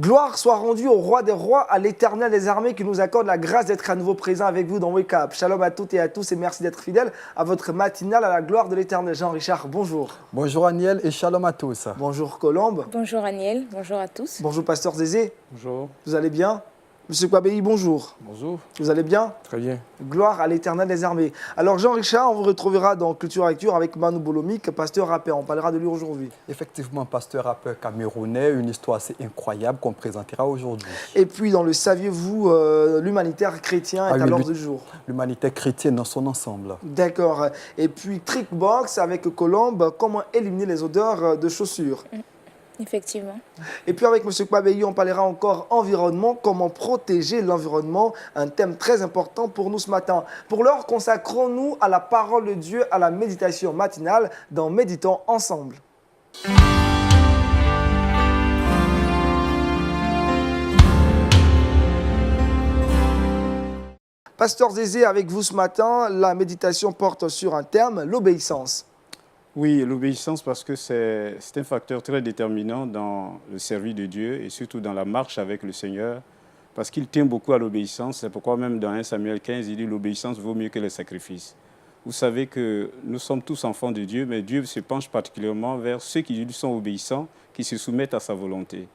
Gloire soit rendue au roi des rois, à l'éternel des armées qui nous accorde la grâce d'être à nouveau présent avec vous dans Wake Up. Shalom à toutes et à tous et merci d'être fidèles à votre matinale à la gloire de l'éternel. Jean-Richard, bonjour. Bonjour Aniel et shalom à tous. Bonjour Colombe. Bonjour Aniel, bonjour à tous. Bonjour Pasteur Zézé. Bonjour. Vous allez bien? Monsieur Kwabéi, bonjour. Bonjour. Vous allez bien? Très bien. Gloire à l'éternel des armées. Alors Jean-Richard, on vous retrouvera dans Culture et Lecture avec Manu Bolomik, pasteur rappeur. On parlera de lui aujourd'hui. Effectivement, pasteur rappeur camerounais, une histoire assez incroyable qu'on présentera aujourd'hui. Et puis dans le Saviez-vous, l'humanitaire chrétien est à l'ordre du jour. L'humanité chrétienne dans son ensemble. D'accord. Et puis Trickbox avec Colombe, comment éliminer les odeurs de chaussures. Effectivement. Et puis avec M. Kwabéi, on parlera encore environnement, comment protéger l'environnement, un thème très important pour nous ce matin. Pour l'heure, consacrons-nous à la parole de Dieu, à la méditation matinale dans Méditons ensemble. Pasteur Zézé, avec vous ce matin, la méditation porte sur un terme, l'obéissance. Oui, l'obéissance parce que c'est un facteur très déterminant dans le service de Dieu et surtout dans la marche avec le Seigneur parce qu'il tient beaucoup à l'obéissance. C'est pourquoi même dans 1 Samuel 15, il dit l'obéissance vaut mieux que les sacrifices. Vous savez que nous sommes tous enfants de Dieu, mais Dieu se penche particulièrement vers ceux qui lui sont obéissants, qui se soumettent à sa volonté.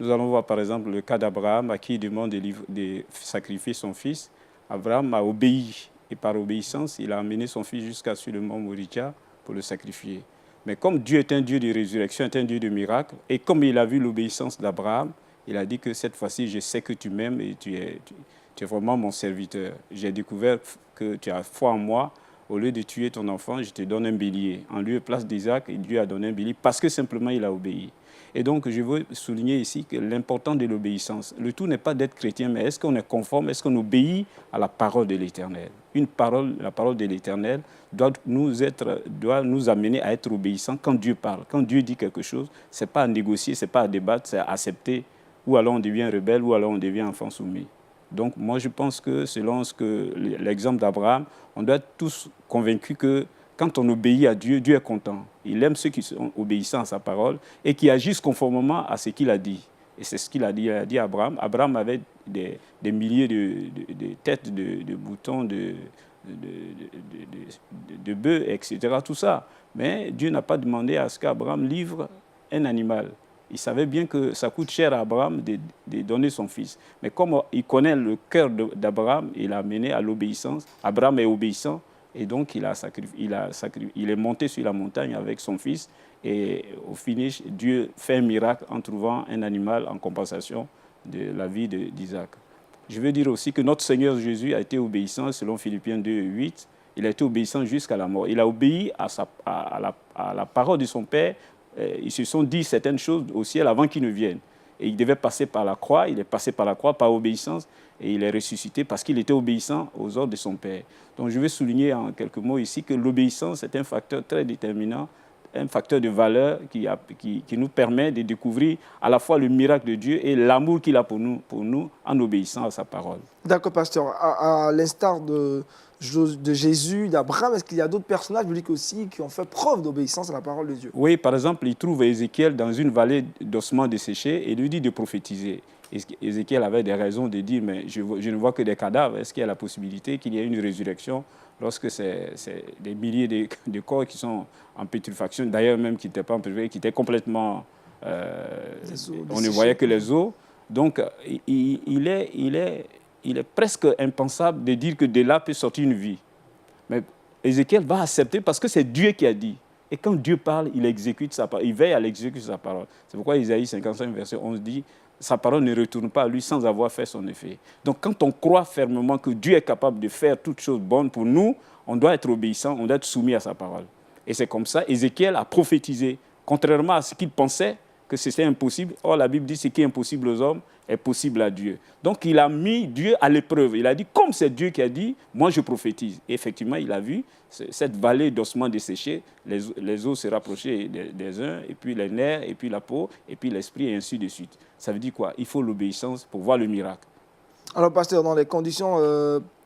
Nous allons voir par exemple le cas d'Abraham à qui il demande de sacrifier son fils. Abraham a obéi et par obéissance, il a amené son fils jusqu'à sur le mont Moriah pour le sacrifier. Mais comme Dieu est un Dieu de résurrection, est un Dieu de miracles, et comme il a vu l'obéissance d'Abraham, il a dit que cette fois-ci, je sais que tu m'aimes et tu es vraiment mon serviteur. J'ai découvert que tu as foi en moi. Au lieu de tuer ton enfant, je te donne un bélier. En lieu et place d'Isaac, Dieu a donné un bélier parce que simplement il a obéi. Et donc, je veux souligner ici que l'important de l'obéissance, le tout n'est pas d'être chrétien, mais est-ce qu'on est conforme, est-ce qu'on obéit à la parole de l'Éternel? La parole de l'Éternel doit nous amener à être obéissants quand Dieu parle. Quand Dieu dit quelque chose, ce n'est pas à négocier, ce n'est pas à débattre, c'est à accepter. Ou alors on devient rebelle, ou alors on devient enfant soumis. Donc, moi, je pense que selon l'exemple d'Abraham, on doit être tous convaincus que quand on obéit à Dieu, Dieu est content. Il aime ceux qui sont obéissants à sa parole et qui agissent conformément à ce qu'il a dit. Et c'est ce qu'il a dit. Il a dit à Abraham. Abraham avait des milliers de têtes de boutons, de bœufs, etc. Tout ça. Mais Dieu n'a pas demandé à ce qu'Abraham livre un animal. Il savait bien que ça coûte cher à Abraham de donner son fils. Mais comme il connaît le cœur d'Abraham, il a mené à l'obéissance. Abraham est obéissant. Et donc, il est monté sur la montagne avec son fils. Et au finish, Dieu fait un miracle en trouvant un animal en compensation de la vie d'Isaac. Je veux dire aussi que notre Seigneur Jésus a été obéissant, selon Philippiens 2, 8. Il a été obéissant jusqu'à la mort. Il a obéi à la parole de son Père. Ils se sont dit certaines choses au ciel avant qu'il ne vienne. Et il devait passer par la croix. Il est passé par la croix par obéissance. Et il est ressuscité parce qu'il était obéissant aux ordres de son Père. Donc je vais souligner en quelques mots ici que l'obéissance est un facteur très déterminant, un facteur de valeur qui nous permet de découvrir à la fois le miracle de Dieu et l'amour qu'il a pour nous en obéissant à sa parole. D'accord, pasteur. À l'instar de Jésus, d'Abraham, est-ce qu'il y a d'autres personnages bibliques aussi qui ont fait preuve d'obéissance à la parole de Dieu? Oui, par exemple, il trouve Ézéchiel dans une vallée d'ossements desséchés et lui dit de prophétiser. Ézéchiel avait des raisons de dire, mais je ne vois que des cadavres. Est-ce qu'il y a la possibilité qu'il y ait une résurrection lorsque c'est des milliers de corps qui sont en pétrifaction, d'ailleurs même qui n'étaient pas en pétrifaction, qui étaient complètement... on ne voyait que les os. Donc, il est presque impensable de dire que de là peut sortir une vie. Mais Ézéchiel va accepter parce que c'est Dieu qui a dit. Et quand Dieu parle, il exécute sa parole. Il veille à l'exécuter sa parole. C'est pourquoi Isaïe 55, verset 11 dit « Sa parole ne retourne pas à lui sans avoir fait son effet. » Donc quand on croit fermement que Dieu est capable de faire toutes choses bonnes pour nous, on doit être obéissant, on doit être soumis à sa parole. Et c'est comme ça, Ézéchiel a prophétisé, contrairement à ce qu'il pensait que c'était impossible. Or, la Bible dit ce qui est impossible aux hommes est possible à Dieu. Donc, il a mis Dieu à l'épreuve. Il a dit, comme c'est Dieu qui a dit, moi je prophétise. Et effectivement, il a vu cette vallée d'ossements desséchés, les os se rapprochaient des uns, et puis les nerfs, et puis la peau, et puis l'esprit, et ainsi de suite. Ça veut dire quoi? Il faut l'obéissance pour voir le miracle. Alors, pasteur, dans les conditions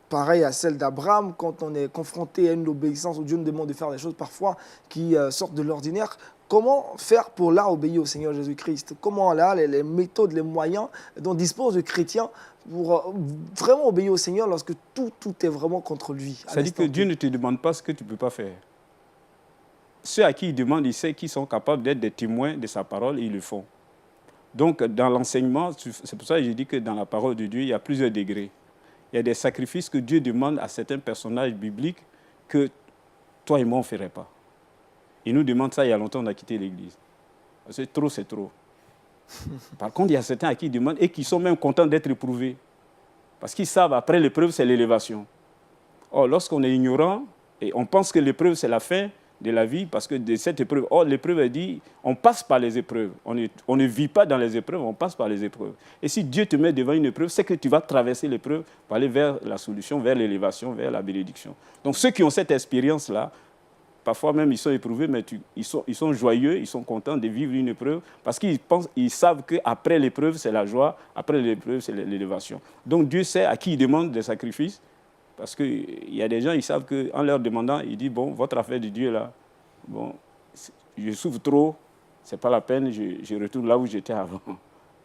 pareilles à celles d'Abraham, quand on est confronté à une obéissance où Dieu nous demande de faire des choses parfois qui sortent de l'ordinaire, comment faire pour là obéir au Seigneur Jésus-Christ? Comment là, les méthodes, les moyens dont disposent les chrétiens pour vraiment obéir au Seigneur lorsque tout est vraiment contre lui? C'est-à-dire que Dieu ne te demande pas ce que tu ne peux pas faire. Ceux à qui il demande, il sait qu'ils sont capables d'être des témoins de sa parole et ils le font. Donc, dans l'enseignement, c'est pour ça que je dis que dans la parole de Dieu, il y a plusieurs degrés. Il y a des sacrifices que Dieu demande à certains personnages bibliques que toi et moi, on ne ferait pas. Il nous demande ça il y a longtemps, on a quitté l'Église. C'est trop, c'est trop. Par contre, il y a certains à qui il demande et qui sont même contents d'être éprouvés. Parce qu'ils savent, après l'épreuve, c'est l'élévation. Or, lorsqu'on est ignorant et on pense que l'épreuve, c'est la fin de la vie, parce que de cette épreuve, or l'épreuve, elle dit, on passe par les épreuves. On ne vit pas dans les épreuves, on passe par les épreuves. Et si Dieu te met devant une épreuve, c'est que tu vas traverser l'épreuve pour aller vers la solution, vers l'élévation, vers la bénédiction. Donc ceux qui ont cette expérience-là, parfois même ils sont éprouvés, mais ils sont joyeux, ils sont contents de vivre une épreuve, parce ils savent qu'après l'épreuve, c'est la joie, après l'épreuve, c'est l'élévation. Donc Dieu sait à qui il demande des sacrifices. Parce qu'il y a des gens, ils savent qu'en leur demandant, il dit, bon, votre affaire de Dieu, là, bon, je souffre trop, ce n'est pas la peine, je retourne là où j'étais avant.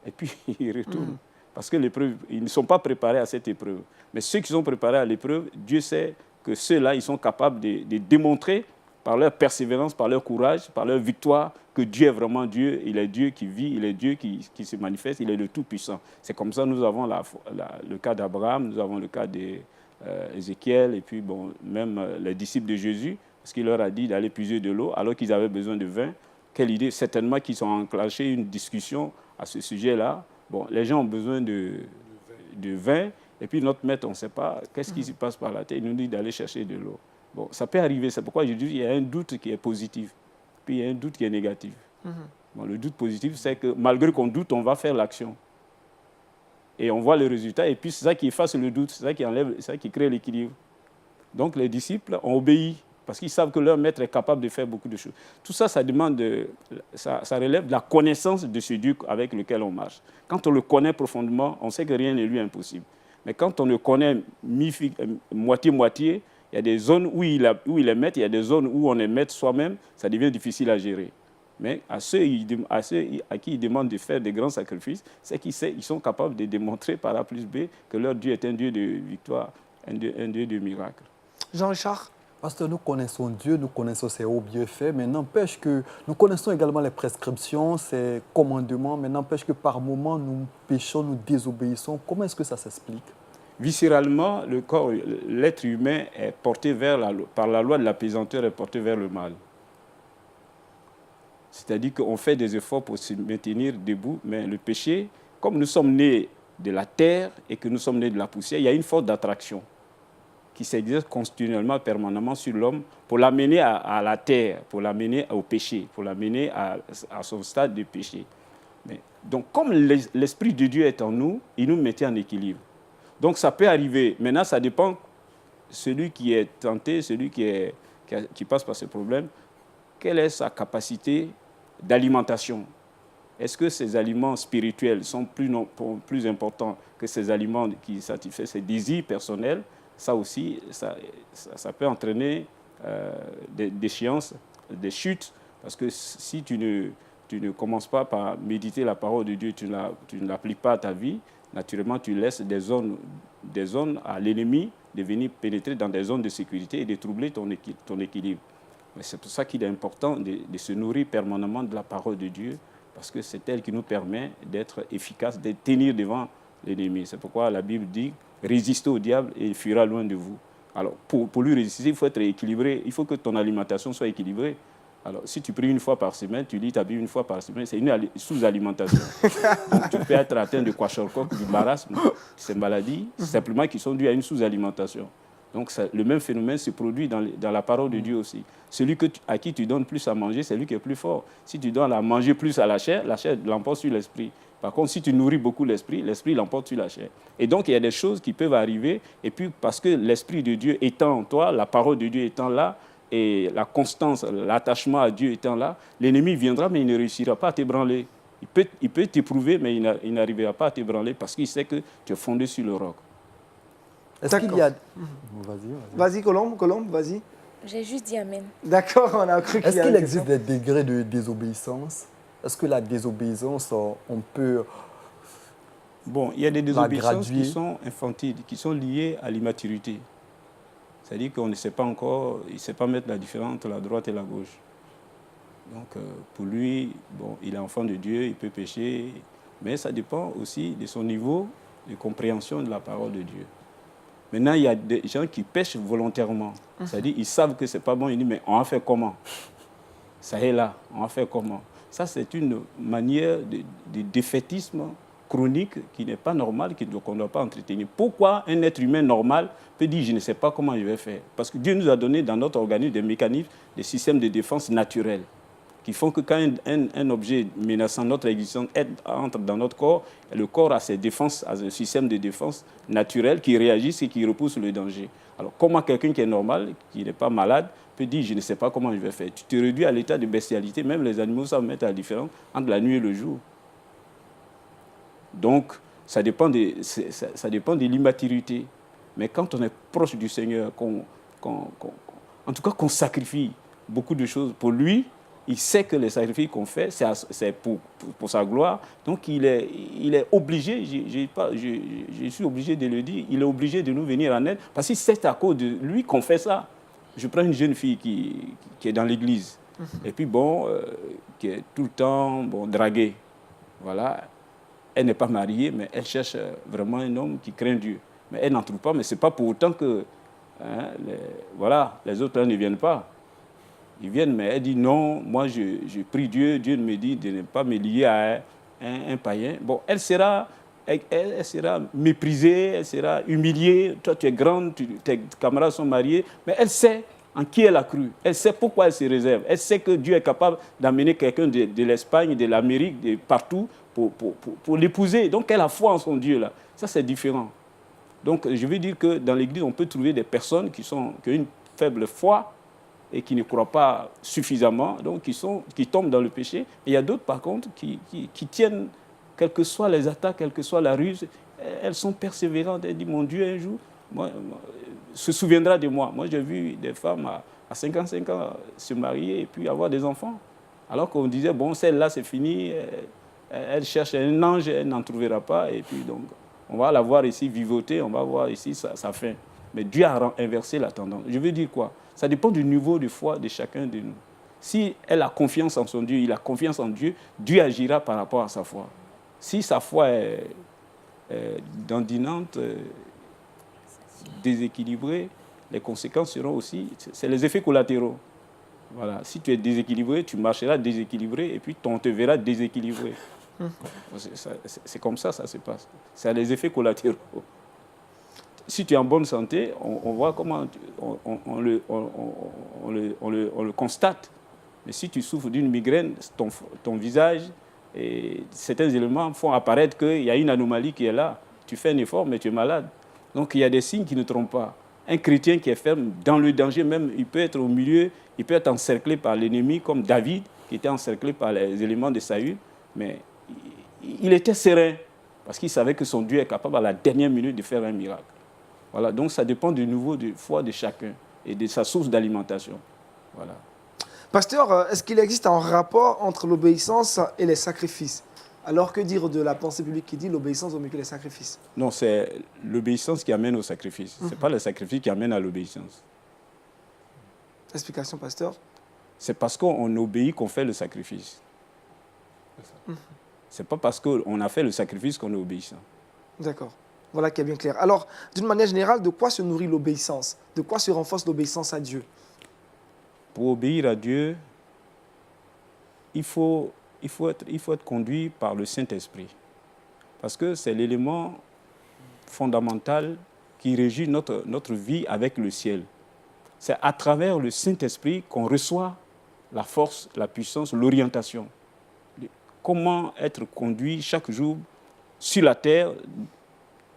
Et puis, ils retournent. Parce que l'épreuve, ils ne sont pas préparés à cette épreuve. Mais ceux qui sont préparés à l'épreuve, Dieu sait que ceux-là, ils sont capables de démontrer par leur persévérance, par leur courage, par leur victoire, que Dieu est vraiment Dieu, il est Dieu qui vit, il est Dieu qui se manifeste, il est le Tout-Puissant. C'est comme ça que nous avons le cas d'Abraham, nous avons le cas d'Ézéchiel, et puis bon, même les disciples de Jésus, parce qu'il leur a dit d'aller puiser de l'eau, alors qu'ils avaient besoin de vin. Quelle idée! Certainement qu'ils ont enclenché une discussion à ce sujet-là. Bon, les gens ont besoin de vin, et puis notre maître, on ne sait pas qu'est-ce qui se passe par la tête, il nous dit d'aller chercher de l'eau. Bon, ça peut arriver, c'est pourquoi je dis qu'il y a un doute qui est positif, puis il y a un doute qui est négatif. Bon, le doute positif, c'est que malgré qu'on doute, on va faire l'action. Et on voit le résultat, et puis c'est ça qui efface le doute, c'est ça qui enlève, c'est ça qui crée l'équilibre. Donc les disciples ont obéi, parce qu'ils savent que leur maître est capable de faire beaucoup de choses. Tout ça, ça demande, ça relève de la connaissance de ce Dieu avec lequel on marche. Quand on le connaît profondément, on sait que rien ne lui est impossible. Mais quand on le connaît moitié-moitié, il y a des zones où il est maître, il y a des zones où on est maître soi-même, ça devient difficile à gérer. Mais à ceux à qui il demande de faire des grands sacrifices, c'est qu'ils sont capables de démontrer par A plus B que leur Dieu est un Dieu de victoire, un Dieu de miracle. Jean-Richard? Pasteur, nous connaissons Dieu, nous connaissons ses hauts bienfaits, mais n'empêche que nous connaissons également les prescriptions, ses commandements, mais n'empêche que par moments nous péchons, nous désobéissons. Comment est-ce que ça s'explique? Viscéralement, l'être humain est porté par la loi de la pesanteur, est porté vers le mal. C'est-à-dire qu'on fait des efforts pour se maintenir debout, mais le péché, comme nous sommes nés de la terre et que nous sommes nés de la poussière, il y a une force d'attraction qui s'exerce continuellement, permanemment sur l'homme pour l'amener à la terre, pour l'amener au péché, pour l'amener à son stade de péché. Donc, comme l'Esprit de Dieu est en nous, il nous mettait en équilibre. Donc, ça peut arriver. Maintenant, ça dépend de celui qui est tenté, celui qui passe par ce problème, quelle est sa capacité d'alimentation. Est-ce que ces aliments spirituels sont plus importants que ces aliments qui satisfont ses désirs personnels? Ça aussi, ça peut entraîner des déchéances, des chutes, parce que si tu ne commences pas par méditer la parole de Dieu, tu ne l'appliques pas à ta vie, naturellement tu laisses des zones à l'ennemi de venir pénétrer dans des zones de sécurité et de troubler ton équilibre. Mais c'est pour ça qu'il est important de se nourrir permanemment de la parole de Dieu, parce que c'est elle qui nous permet d'être efficaces, de tenir devant l'ennemi. C'est pourquoi la Bible dit « Résistez au diable et il fuira loin de vous ». Alors, pour lui résister, il faut être équilibré, il faut que ton alimentation soit équilibrée. Alors, si tu pries une fois par semaine, tu lis ta Bible une fois par semaine, c'est une sous-alimentation. Donc, tu peux être atteint de kwashiorkor, du marasme, ces maladies, simplement qui sont dues à une sous-alimentation. Donc, le même phénomène se produit dans la parole de Dieu aussi. Celui à qui tu donnes plus à manger, c'est lui qui est plus fort. Si tu donnes à manger plus à la chair l'emporte sur l'esprit. Par contre, si tu nourris beaucoup l'esprit l'emporte sur la chair. Et donc, il y a des choses qui peuvent arriver. Et puis, parce que l'Esprit de Dieu étant en toi, la parole de Dieu étant là, et la constance, l'attachement à Dieu étant là, l'ennemi viendra, mais il ne réussira pas à t'ébranler. Il peut t'éprouver, mais il n'arrivera pas à t'ébranler parce qu'il sait que tu es fondé sur le roc. Est-ce qu'il y a... Vas-y, Colombe, vas-y. J'ai juste dit Amen. D'accord, on a cru qu'il Est-ce y avait qu'il une existe question. des degrés de désobéissance? Est-ce que la désobéissance, on peut Bon, il y a des la désobéissances graduer? qui sont infantiles, qui sont liées à l'immaturité. C'est-à-dire qu'on ne sait pas encore, il ne sait pas mettre la différence entre la droite et la gauche. Donc, pour lui, bon, il est enfant de Dieu, il peut pécher, mais ça dépend aussi de son niveau de compréhension de la parole de Dieu. Maintenant, il y a des gens qui pêchent volontairement. C'est-à-dire, ils savent que ce n'est pas bon, ils disent, mais on a fait comment? Ça est là, on a fait comment? Ça, c'est une manière de défaitisme chronique qui n'est pas normale, qu'on ne doit pas entretenir. Pourquoi un être humain normal peut dire, je ne sais pas comment je vais faire? Parce que Dieu nous a donné dans notre organisme des mécanismes, des systèmes de défense naturels, qui font que quand un objet menaçant notre existence entre dans notre corps, le corps a ses défenses, a un système de défense naturel qui réagissent et qui repousse le danger. Alors comment quelqu'un qui est normal, qui n'est pas malade, peut dire je ne sais pas comment je vais faire? Tu te réduis à l'état de bestialité. Même les animaux savent mettre la différence entre la nuit et le jour. Donc ça dépend de l'immaturité. Mais quand on est proche du Seigneur, en tout cas qu'on sacrifie beaucoup de choses pour lui, il sait que les sacrifices qu'on fait, c'est pour sa gloire. Donc, il est obligé, je suis obligé de le dire, il est obligé de nous venir en aide. Parce que c'est à cause de lui qu'on fait ça. Je prends une jeune fille qui est dans l'église. Et puis, bon, qui est tout le temps draguée. Voilà. Elle n'est pas mariée, mais elle cherche vraiment un homme qui craint Dieu. Mais elle n'en trouve pas, mais ce n'est pas pour autant que les autres là ne viennent pas. Ils viennent, mais elle dit non, moi je prie Dieu, Dieu me dit de ne pas me lier à un païen. Bon, elle sera méprisée, elle sera humiliée. Toi, tu es grande, tes camarades sont mariés, mais elle sait en qui elle a cru. Elle sait pourquoi elle se réserve. Elle sait que Dieu est capable d'amener quelqu'un de l'Espagne, de l'Amérique, de partout, pour l'épouser. Donc, elle a foi en son Dieu, là. Ça, c'est différent. Donc, je veux dire que dans l'Église, on peut trouver des personnes qui ont une faible foi, et qui ne croient pas suffisamment, donc qui tombent dans le péché. Et il y a d'autres, par contre, qui tiennent, quelles que soient les attaques, quelle que soit la ruse, elles sont persévérantes. Elles disent, mon Dieu, un jour, se souviendra de moi. Moi, j'ai vu des femmes à 55 ans se marier et puis avoir des enfants. Alors qu'on disait, bon, celle-là, c'est fini, elle cherche un ange, elle n'en trouvera pas. Et puis, donc, on va la voir ici vivoter, on va voir ici sa fin. Mais Dieu a inversé la tendance. Je veux dire quoi? Ça dépend du niveau de foi de chacun de nous. Si elle a confiance en son Dieu, il a confiance en Dieu, Dieu agira par rapport à sa foi. Si sa foi est dandinante, déséquilibrée, les conséquences seront aussi... C'est les effets collatéraux. Voilà. Si tu es déséquilibré, tu marcheras déséquilibré et puis on te verra déséquilibré. C'est comme ça se passe. C'est les effets collatéraux. Si tu es en bonne santé, on voit comment on le constate. Mais si tu souffres d'une migraine, ton visage et certains éléments font apparaître qu'il y a une anomalie qui est là. Tu fais un effort, mais tu es malade. Donc il y a des signes qui ne trompent pas. Un chrétien qui est ferme dans le danger, même il peut être au milieu, il peut être encerclé par l'ennemi, comme David, qui était encerclé par les éléments de Saül, mais il était serein, parce qu'il savait que son Dieu est capable à la dernière minute de faire un miracle. Voilà, donc ça dépend du niveau de foi de chacun et de sa source d'alimentation. Voilà. Pasteur, est-ce qu'il existe un rapport entre l'obéissance et les sacrifices? Alors que dire de la pensée publique qui dit l'obéissance vaut mieux que les sacrifices? Non, c'est l'obéissance qui amène au sacrifice. Ce n'est pas le sacrifice qui amène à l'obéissance. Explication, pasteur? C'est parce qu'on obéit qu'on fait le sacrifice. Ce n'est pas parce qu'on a fait le sacrifice qu'on est obéissant. D'accord. Voilà qui est bien clair. Alors, d'une manière générale, de quoi se nourrit l'obéissance? De quoi se renforce l'obéissance à Dieu? Pour obéir à Dieu, il faut être conduit par le Saint-Esprit. Parce que c'est l'élément fondamental qui régit notre vie avec le ciel. C'est à travers le Saint-Esprit qu'on reçoit la force, la puissance, l'orientation. Comment être conduit chaque jour sur la terre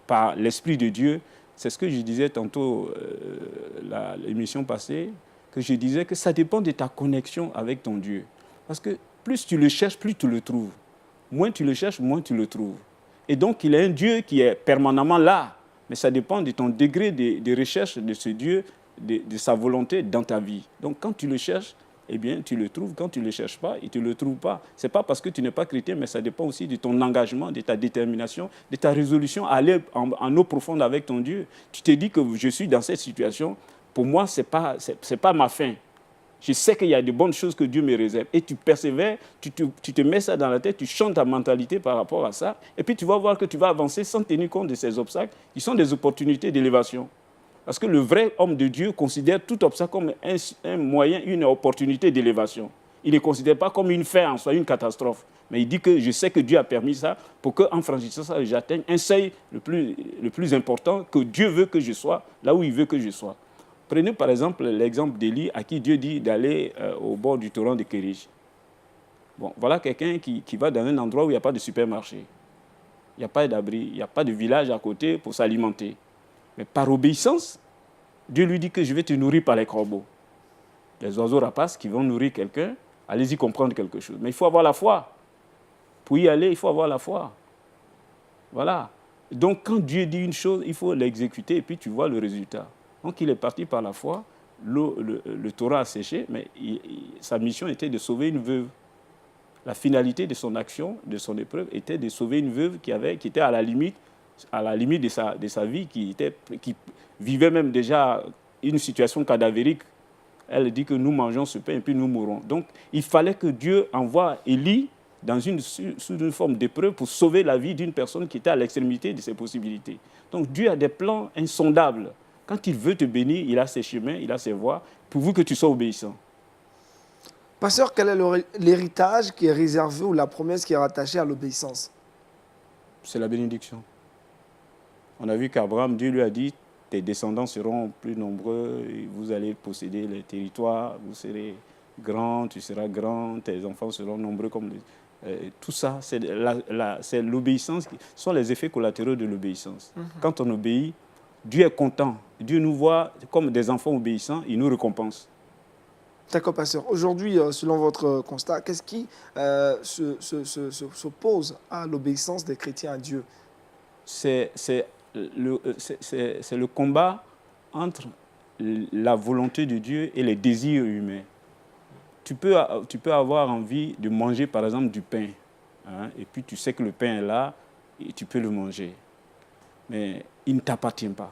par l'Esprit de Dieu. C'est ce que je disais tantôt, l'émission passée, que je disais que ça dépend de ta connexion avec ton Dieu. Parce que plus tu le cherches, plus tu le trouves. Moins tu le cherches, moins tu le trouves. Et donc, il est un Dieu qui est permanemment là. Mais ça dépend de ton degré de recherche de ce Dieu de sa volonté dans ta vie. Donc quand tu le cherches, eh bien, tu le trouves. Quand tu ne le cherches pas, tu ne le trouves pas. Ce n'est pas parce que tu n'es pas chrétien, mais ça dépend aussi de ton engagement, de ta détermination, de ta résolution à aller en eau profonde avec ton Dieu. Tu te dis que je suis dans cette situation, pour moi, ce n'est pas ma fin. Je sais qu'il y a de bonnes choses que Dieu me réserve. Et tu persévères, tu te mets ça dans la tête, tu changes ta mentalité par rapport à ça. Et puis tu vas voir que tu vas avancer sans tenir compte de ces obstacles qui sont des opportunités d'élévation. Parce que le vrai homme de Dieu considère tout obstacle comme un moyen, une opportunité d'élévation. Il ne le considère pas comme une fin en soi, une catastrophe. Mais il dit que je sais que Dieu a permis ça pour qu'en franchissant ça, j'atteigne un seuil le plus important que Dieu veut que je sois, là où il veut que je sois. Prenez par exemple l'exemple d'Élie à qui Dieu dit d'aller au bord du torrent de Kérich. Bon, voilà quelqu'un qui va dans un endroit où il n'y a pas de supermarché. Il n'y a pas d'abri, il n'y a pas de village à côté pour s'alimenter. Mais par obéissance, Dieu lui dit que je vais te nourrir par les corbeaux. Les oiseaux rapaces qui vont nourrir quelqu'un, allez-y comprendre quelque chose. Mais il faut avoir la foi. Pour y aller, il faut avoir la foi. Voilà. Donc quand Dieu dit une chose, il faut l'exécuter et puis tu vois le résultat. Donc il est parti par la foi, le torrent a séché, mais sa mission était de sauver une veuve. La finalité de son action, de son épreuve, était de sauver une veuve qui était à la limite de sa vie, qui vivait même déjà une situation cadavérique. Elle dit que nous mangeons ce pain et puis nous mourrons. Donc, il fallait que Dieu envoie Élie sous une forme d'épreuve pour sauver la vie d'une personne qui était à l'extrémité de ses possibilités. Donc, Dieu a des plans insondables. Quand il veut te bénir, il a ses chemins, il a ses voies, pourvu que tu sois obéissant. Pasteur, quel est l'héritage qui est réservé ou la promesse qui est rattachée à l'obéissance? C'est la bénédiction. On a vu qu'Abraham, Dieu lui a dit, tes descendants seront plus nombreux, vous allez posséder les territoires, vous serez grand, tu seras grand, tes enfants seront nombreux comme tout ça, c'est l'obéissance, ce sont les effets collatéraux de l'obéissance. Quand on obéit, Dieu est content. Dieu nous voit comme des enfants obéissants, il nous récompense. D'accord, pasteur. Aujourd'hui, selon votre constat, qu'est-ce qui s'oppose à l'obéissance des chrétiens à Dieu? C'est le combat entre la volonté de Dieu et les désirs humains. Tu peux avoir envie de manger, par exemple, du pain. Hein, et puis tu sais que le pain est là et tu peux le manger. Mais il ne t'appartient pas.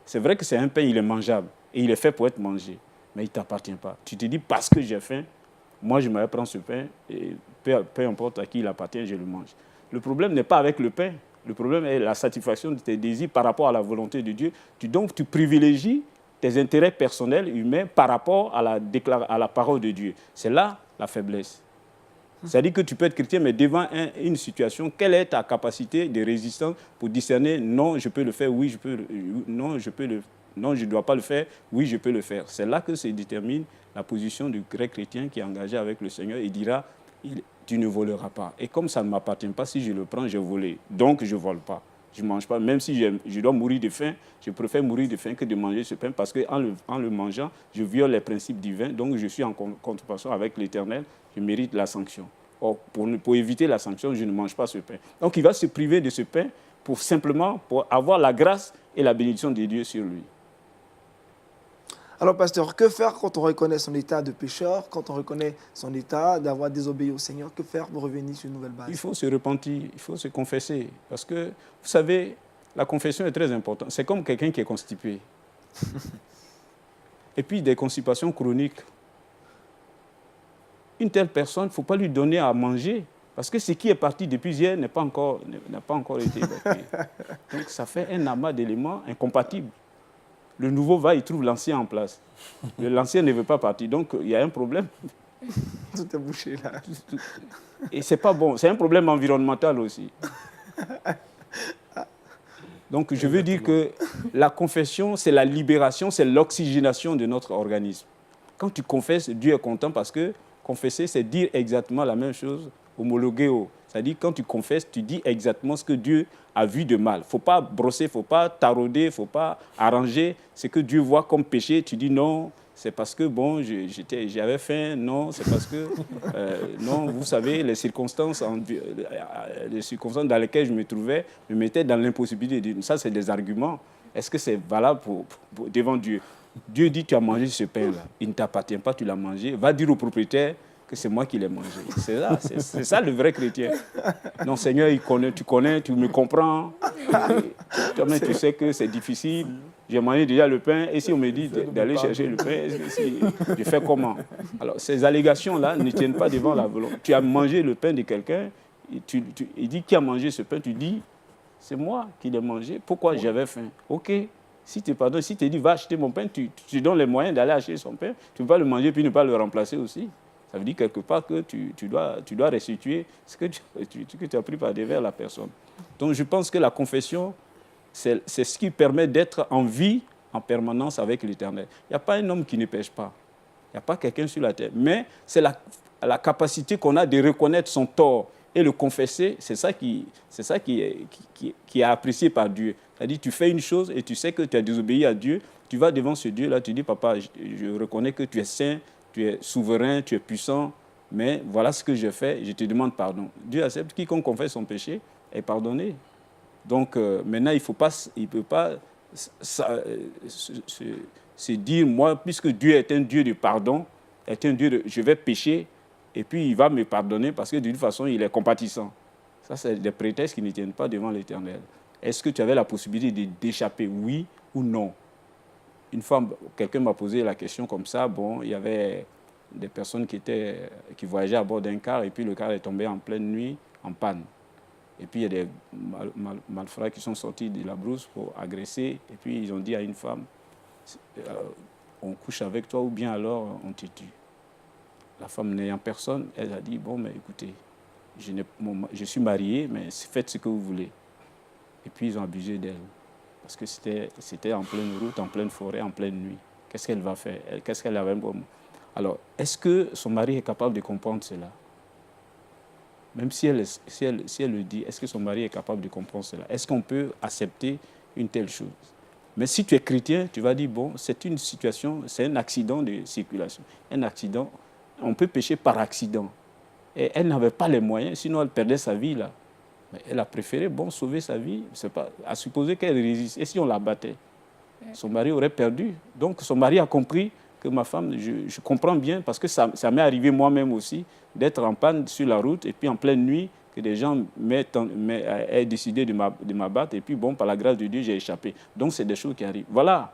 C'est vrai que c'est un pain, il est mangeable et il est fait pour être mangé, mais il ne t'appartient pas. Tu te dis, parce que j'ai faim, moi je me prends ce pain et peu importe à qui il appartient, je le mange. Le problème n'est pas avec le pain, le problème est la satisfaction de tes désirs par rapport à la volonté de Dieu. Donc tu privilégies tes intérêts personnels, humains, par rapport à la parole de Dieu. C'est là la faiblesse. C'est-à-dire que tu peux être chrétien, mais devant une situation, quelle est ta capacité de résistance pour discerner non, je peux le faire, oui, non, je ne dois pas le faire, oui, je peux le faire. C'est là que se détermine la position du vrai chrétien qui est engagé avec le Seigneur et dira, tu ne voleras pas. Et comme ça ne m'appartient pas, si je le prends, j'ai volé. Donc, je ne vole pas. Je ne mange pas. Même si je dois mourir de faim, je préfère mourir de faim que de manger ce pain parce qu'en le mangeant, je viole les principes divins. Donc, je suis en contrefaçon avec l'Éternel. Je mérite la sanction. Or, pour éviter la sanction, je ne mange pas ce pain. Donc, il va se priver de ce pain pour avoir la grâce et la bénédiction de Dieu sur lui. Alors, pasteur, que faire quand on reconnaît son état de pécheur, quand on reconnaît son état d'avoir désobéi au Seigneur? Que faire pour revenir sur une nouvelle base? Il faut se repentir, il faut se confesser. Parce que, vous savez, la confession est très importante. C'est comme quelqu'un qui est constipé. Et puis, des constipations chroniques. Une telle personne, il ne faut pas lui donner à manger. Parce que ce qui est parti depuis hier n'a pas encore été évacué. Donc, ça fait un amas d'éléments incompatibles. Le nouveau va, il trouve l'ancien en place. L'ancien ne veut pas partir. Donc, il y a un problème. Tout est bouché là. Et ce n'est pas bon. C'est un problème environnemental aussi. Donc, je veux dire que la confession, c'est la libération, c'est l'oxygénation de notre organisme. Quand tu confesses, Dieu est content parce que confesser, c'est dire exactement la même chose, homologuéo. C'est-à-dire, quand tu confesses, tu dis exactement ce que Dieu a vu de mal. Il ne faut pas brosser, il ne faut pas tarauder, il ne faut pas arranger ce que Dieu voit comme péché. Tu dis non, c'est parce que bon, j'avais faim, non, c'est parce que, non, vous savez, les circonstances dans lesquelles je me trouvais me mettaient dans l'impossibilité. Ça, c'est des arguments. Est-ce que c'est valable devant Dieu? Dieu dit, tu as mangé ce pain-là. Il ne t'appartient pas, tu l'as mangé. Va dire au propriétaire que c'est moi qui l'ai mangé. C'est ça le vrai chrétien. Non, Seigneur, tu connais, tu me comprends. Toi-même, tu sais que c'est difficile. J'ai mangé déjà le pain. Et si on me dit d'aller chercher le pain, je fais comment? Alors, ces allégations-là ne tiennent pas devant la volonté. Tu as mangé le pain de quelqu'un. Il dit qui a mangé ce pain? Tu dis, c'est moi qui l'ai mangé. Pourquoi j'avais faim? OK. Si tu pardonnes, si tu dis va acheter mon pain, tu donnes les moyens d'aller acheter son pain. Tu ne peux pas le manger puis ne pas le remplacer aussi. Ça veut dire quelque part que tu dois restituer ce que tu as pris par devers à la personne. Donc je pense que la confession, c'est ce qui permet d'être en vie en permanence avec l'Éternel. Il n'y a pas un homme qui ne pêche pas. Il n'y a pas quelqu'un sur la terre. Mais c'est la capacité qu'on a de reconnaître son tort et le confesser, c'est ça qui est apprécié par Dieu. C'est-à-dire tu fais une chose et tu sais que tu as désobéi à Dieu. Tu vas devant ce Dieu-là, tu dis, papa, je reconnais que tu es saint, tu es souverain, tu es puissant, mais voilà ce que je fais, je te demande pardon. Dieu accepte, quiconque confesse son péché est pardonné. Donc maintenant, il ne peut pas se dire, moi, puisque Dieu est un Dieu de pardon, je vais pécher, et puis il va me pardonner parce que de toute façon, il est compatissant. Ça, c'est des prétextes qui ne tiennent pas devant l'Éternel. Est-ce que tu avais la possibilité d'échapper, oui ou non? Une fois, quelqu'un m'a posé la question comme ça. Bon, il y avait des personnes qui voyageaient à bord d'un car et puis le car est tombé en pleine nuit en panne. Et puis il y a des malfrats qui sont sortis de la brousse pour agresser. Et puis ils ont dit à une femme, on couche avec toi ou bien alors on te tue. La femme n'ayant personne, elle a dit, bon, mais écoutez, je suis mariée, mais faites ce que vous voulez. Et puis ils ont abusé d'elle. Parce que c'était en pleine route, en pleine forêt, en pleine nuit. Qu'est-ce qu'elle va faire? Qu'est-ce qu'elle avait? Alors, est-ce que son mari est capable de comprendre cela? Même si elle le dit, est-ce que son mari est capable de comprendre cela? Est-ce qu'on peut accepter une telle chose? Mais si tu es chrétien, tu vas dire, bon, c'est une situation, c'est un accident de circulation. Un accident, on peut pécher par accident. Et elle n'avait pas les moyens, sinon elle perdait sa vie là. Mais elle a préféré sauver sa vie, à supposer qu'elle résiste. Et si on la battait, son mari aurait perdu. Donc son mari a compris que ma femme, je comprends bien, parce que ça m'est arrivé moi-même aussi, d'être en panne sur la route, et puis en pleine nuit, que des gens aient décidé de m'abattre, et puis par la grâce de Dieu, j'ai échappé. Donc c'est des choses qui arrivent. Voilà.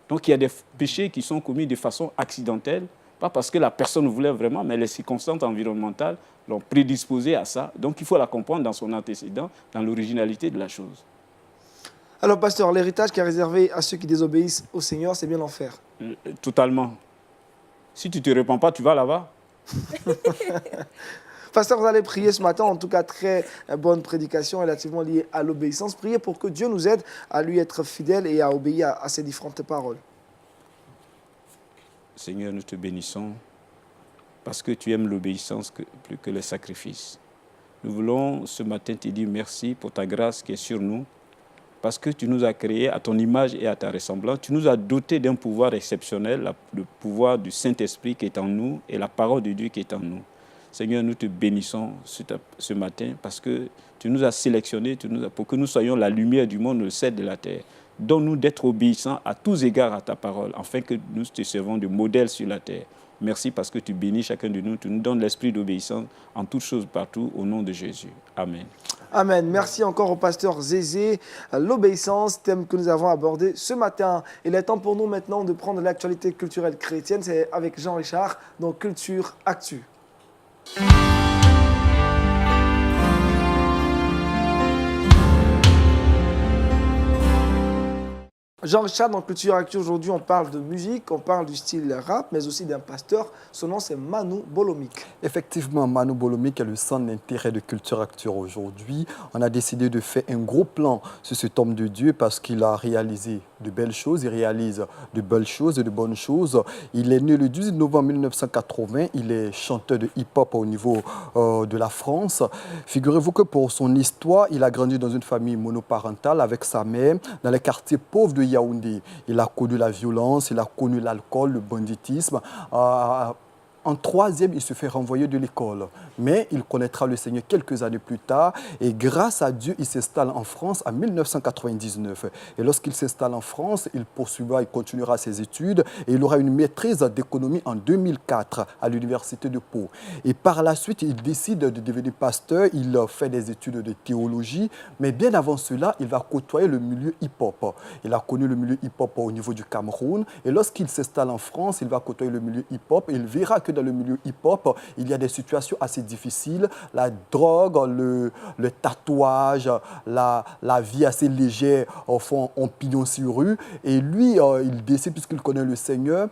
Donc il y a des péchés qui sont commis de façon accidentelle, pas parce que la personne voulait vraiment, mais les circonstances environnementales l'ont prédisposé à ça. Donc il faut la comprendre dans son antécédent, dans l'originalité de la chose. Alors, pasteur, l'héritage qui est réservé à ceux qui désobéissent au Seigneur, c'est bien l'enfer. Totalement. Si tu ne te répands pas, tu vas là-bas. Pasteur, vous allez prier ce matin, en tout cas très bonne prédication relativement liée à l'obéissance. Priez pour que Dieu nous aide à lui être fidèle et à obéir à ses différentes paroles. Seigneur, nous te bénissons parce que tu aimes l'obéissance plus que le sacrifice. Nous voulons ce matin te dire merci pour ta grâce qui est sur nous, parce que tu nous as créés à ton image et à ta ressemblance. Tu nous as dotés d'un pouvoir exceptionnel, le pouvoir du Saint-Esprit qui est en nous et la parole de Dieu qui est en nous. Seigneur, nous te bénissons ce matin parce que tu nous as sélectionnés pour que nous soyons la lumière du monde, le sel de la terre. Donne-nous d'être obéissants à tous égards à ta parole, afin que nous te servons de modèle sur la terre. Merci parce que tu bénis chacun de nous, tu nous donnes l'esprit d'obéissance en toutes choses partout, au nom de Jésus. Amen. Amen. Merci encore au pasteur Zézé. L'obéissance, thème que nous avons abordé ce matin. Il est temps pour nous maintenant de prendre l'actualité culturelle chrétienne. C'est avec Jean-Richard dans Culture Actu. Jean-Richard, dans Culture Actu, aujourd'hui, on parle de musique, on parle du style rap, mais aussi d'un pasteur. Son nom, c'est Manu Bolomik. Effectivement, Manu Bolomik est le centre d'intérêt de Culture Actu aujourd'hui. On a décidé de faire un gros plan sur cet homme de Dieu parce qu'il a réalisé de belles choses, il réalise de belles choses et de bonnes choses. Il est né le 18 novembre 1980, il est chanteur de hip-hop au niveau de la France. Figurez-vous que pour son histoire, il a grandi dans une famille monoparentale avec sa mère dans les quartiers pauvres de Yaoundé. Il a connu la violence, il a connu l'alcool, le banditisme. En troisième, il se fait renvoyer de l'école. Mais il connaîtra le Seigneur quelques années plus tard. Et grâce à Dieu, il s'installe en France en 1999. Et lorsqu'il s'installe en France, il poursuivra, il continuera ses études. Et il aura une maîtrise d'économie en 2004 à l'université de Pau. Et par la suite, il décide de devenir pasteur. Il fait des études de théologie. Mais bien avant cela, il va côtoyer le milieu hip-hop. Il a connu le milieu hip-hop au niveau du Cameroun. Et lorsqu'il s'installe en France, il va côtoyer le milieu hip-hop. Et il verra que dans le milieu hip-hop, il y a des situations assez difficiles. La drogue, le tatouage, la vie assez légère, au fond, en pignon sur rue. Et lui, il décide, puisqu'il connaît le Seigneur,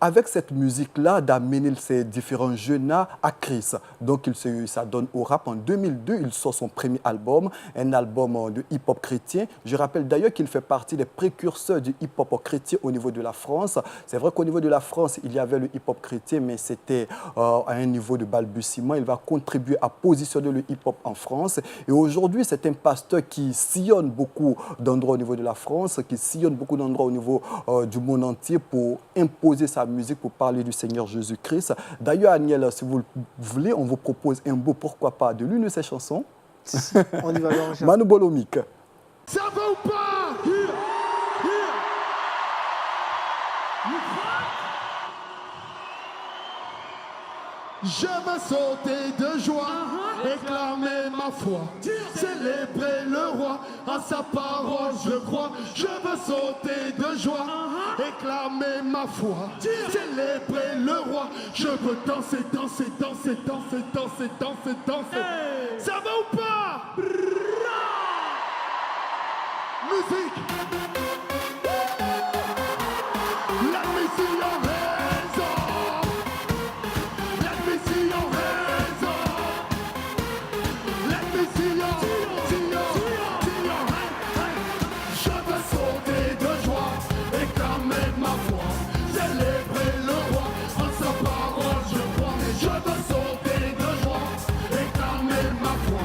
avec cette musique-là, d'amener ces différents jeunes-là à Christ. Donc, il s'adonne au rap. En 2002, il sort son premier album, un album de hip-hop chrétien. Je rappelle d'ailleurs qu'il fait partie des précurseurs du hip-hop chrétien au niveau de la France. C'est vrai qu'au niveau de la France, il y avait le hip-hop chrétien, mais c'était à un niveau de balbutiement. Il va contribuer à positionner le hip-hop en France. Et aujourd'hui, c'est un pasteur qui sillonne beaucoup d'endroits au niveau de la France, qui sillonne beaucoup d'endroits au niveau du monde entier pour imposer sa musique, pour parler du Seigneur Jésus-Christ. D'ailleurs, Aniel, si vous voulez, on vous propose un beau pourquoi pas de l'une de ses chansons. On y va, Jean-Richard. Manu Bolomique. Ça va ou pas? Je veux sauter de joie, réclamer ma foi, célébrer le roi, à sa parole je crois. Je veux sauter de joie, réclamer ma foi, célébrer le roi. Je veux danser, danser, danser, danser, danser, danser, danser. Ça va ou pas? Musique. La musique en raison. La musique en raison. La musique en je veux sauter de joie, réclamer ma foi, célébrer le roi, en sa parole je crois. Mais je veux sauter de joie, réclamer ma foi,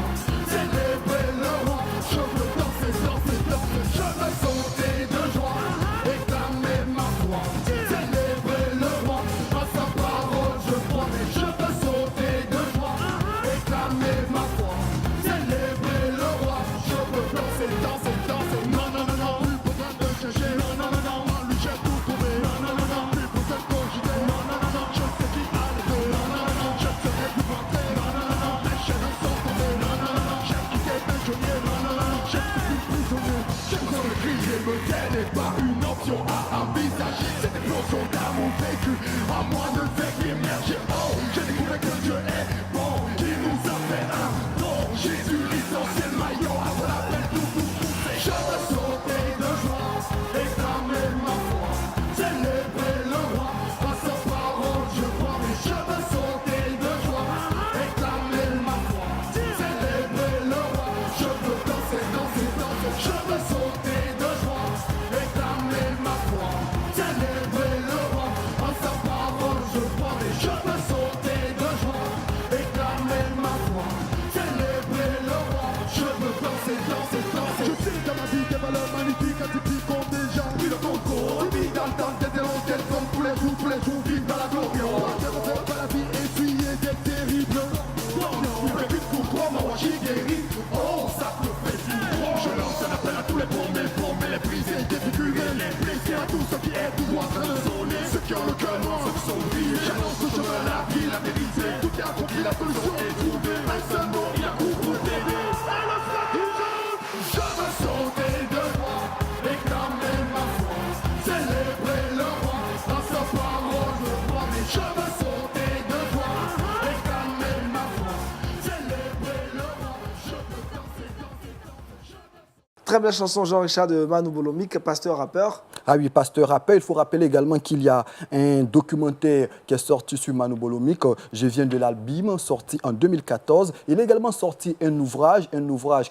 célébrer le roi. Je veux danser, danser, danser. Je veux sauter de joie, réclamer ma foi, célébrer le roi, en sa parole je crois. Mais je veux sauter de joie, réclamer ma foi, célébrer le roi. Je veux danser, danser, danser. Non, non, non, non, plus besoin de chercher. Non, non, non, non, moi lui j'ai tout trouvé. Non, non, non, non, plus besoin de cogiter. Non, non, non, non, je sais qui a les deux. Non, non, non, non, je serai plus vanté. Non, non, non, non, les chaînes sont tombées. Non, non, non, non, j'ai quitté pigeonnier. Non, non, non, non, j'ai plus prisonnier. J'ai besoin de crier, me tel n'est pas une option à envisager. Cette explosion d'amour vécu, à moi de faire émerger. Oh, j'ai découvert que Dieu est bon, qui nous a fait un don. Jésus, l'essentiel maillot, avant la peine tout pousser. Je veux sauter de joie, réclamer ma foi, célébrer le roi, à sa parole je crois. Mais je veux sauter de joie, réclamer ma foi, célébrer le roi. Je veux danser, danser, danser. Je veux sauter de joie, réclamer ma foi, célébrer le roi, à sa parole je crois. Mais je veux sauter de joie, réclamer ma foi, célébrer le roi. Je veux danser, danser, danser. Je sais dans ma vie des valeurs magnifiques, atypiques ont déjà pris le contrôle. Vie dans le temps, des dénoncés comme tous les jours, vivent dans la gloire. Je refais pas la vie, essuyer des terribles. Non, il fait vite pour toi, ma roi, j'y guéris. Oh, ça te fait du bon. Je lance un appel à tous les paumés, les brisés, défigurés, les blessés, à tous ceux qui aident tout droit en train de sonner. Ceux qui ont le cœur noir, ceux qui sont brillés. J'annonce que je veux la vie, la vérité. Tout est accompli, la solution est trouvée. Un seul mot, il a couru pour t'aider. Je veux sauter de joie, réclamer ma foi, célébrer le roi, dans sa parole je crois. Mais je veux sauter de joie, réclamer ma foi, célébrer le roi. Je veux danser, danser, danser. Très belle chanson, Jean-Richard de Manu Bolomique, pasteur rappeur. Ah oui, pasteur rappeur. Il faut rappeler également qu'il y a un documentaire qui est sorti sur Manu Bolomique. Je viens de l'album, sorti en 2014. Il a également sorti un ouvrage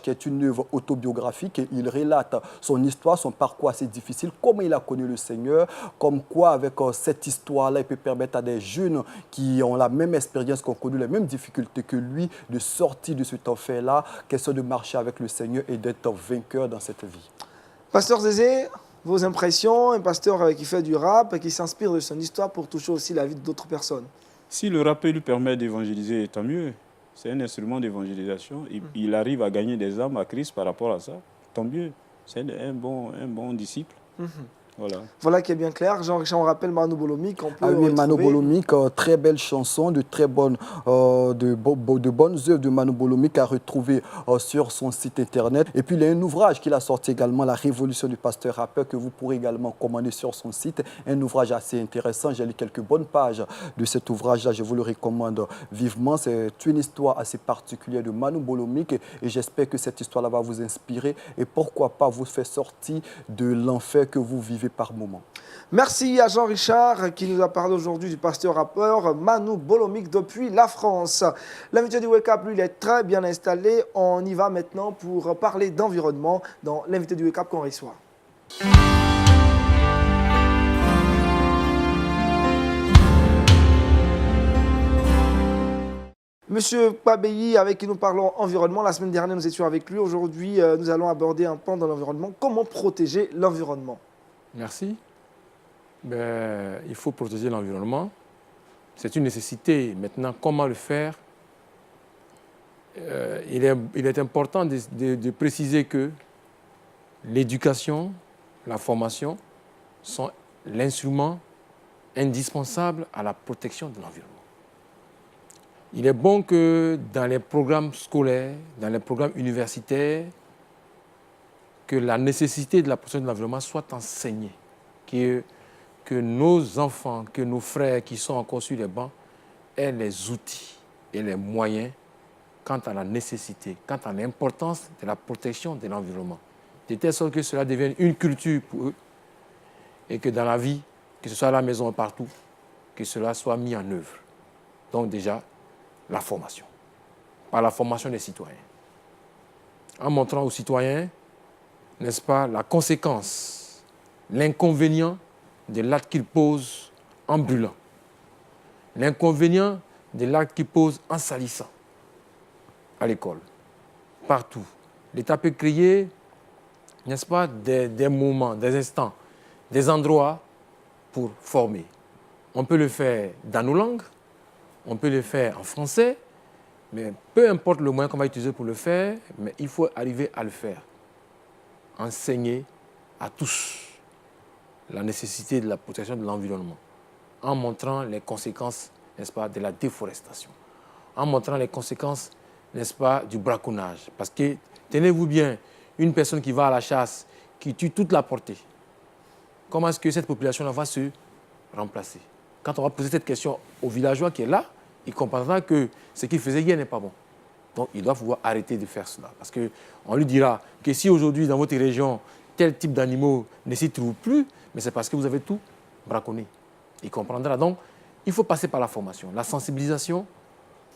qui est une œuvre autobiographique. Il relate son histoire, son parcours assez difficile, comment il a connu le Seigneur, comme quoi avec cette histoire-là, il peut permettre à des jeunes qui ont la même expérience, qui ont connu les mêmes difficultés que lui, de sortir de cet enfer-là, question de marcher avec le Seigneur et d'être vainqueur dans cette vie. Pasteur Zézé, vos impressions, un pasteur qui fait du rap et qui s'inspire de son histoire pour toucher aussi la vie d'autres personnes. Si le rap lui permet d'évangéliser, tant mieux. C'est un instrument d'évangélisation. Il arrive à gagner des âmes à Christ par rapport à ça. Tant mieux. C'est un bon disciple. Voilà. Voilà qui est bien clair. Jean-Richard, on rappelle Manu Bolomik. On peut Ah oui, Manu retrouver- Bolomik, très belle chanson, de bonnes œuvres de Manu Bolomik à retrouver sur son site internet. Et puis il y a un ouvrage qu'il a sorti également, La Révolution du pasteur rappeur, que vous pourrez également commander sur son site. Un ouvrage assez intéressant. J'ai lu quelques bonnes pages de cet ouvrage-là. Je vous le recommande vivement. C'est une histoire assez particulière de Manu Bolomik et j'espère que cette histoire-là va vous inspirer et pourquoi pas vous faire sortir de l'enfer que vous vivez par moment. Merci à Jean-Richard qui nous a parlé aujourd'hui du pasteur rappeur Manu Bolomik depuis la France. L'invité du Wake Up, lui, il est très bien installé. On y va maintenant pour parler d'environnement dans l'invité du Wake Up qu'on reçoit. Monsieur Pabeyi, avec qui nous parlons environnement, la semaine dernière nous étions avec lui. Aujourd'hui, nous allons aborder un pan dans l'environnement. Comment protéger l'environnement? Merci. Il faut protéger l'environnement. C'est une nécessité. Maintenant, comment le faire? Il est important de préciser que l'éducation, la formation sont l'instrument indispensable à la protection de l'environnement. Il est bon que dans les programmes scolaires, dans les programmes universitaires, que la nécessité de la protection de l'environnement soit enseignée, que nos enfants, que nos frères qui sont encore sur les bancs aient les outils et les moyens quant à la nécessité, quant à l'importance de la protection de l'environnement, de telle sorte que cela devienne une culture pour eux et que dans la vie, que ce soit à la maison ou partout, que cela soit mis en œuvre. Donc déjà, la formation, par la formation des citoyens, en montrant aux citoyens, n'est-ce pas, la conséquence, l'inconvénient de l'acte qu'ils posent en brûlant, l'inconvénient de l'acte qu'ils posent en salissant, à l'école, partout. L'État peut créer, n'est-ce pas, des moments, des instants, des endroits pour former. On peut le faire dans nos langues, on peut le faire en français, mais peu importe le moyen qu'on va utiliser pour le faire, mais il faut arriver à le faire. Enseigner à tous la nécessité de la protection de l'environnement, en montrant les conséquences, n'est-ce pas, de la déforestation, en montrant les conséquences, n'est-ce pas, du braconnage. Parce que, tenez-vous bien, une personne qui va à la chasse, qui tue toute la portée, comment est-ce que cette population-là va se remplacer? Quand on va poser cette question au villageois qui est là, il comprendra que ce qu'il faisait hier n'est pas bon. Donc, il doit pouvoir arrêter de faire cela. Parce qu'on lui dira que si aujourd'hui, dans votre région, tel type d'animaux ne s'y trouve plus, mais c'est parce que vous avez tout braconné. Il comprendra. Donc, il faut passer par la formation, la sensibilisation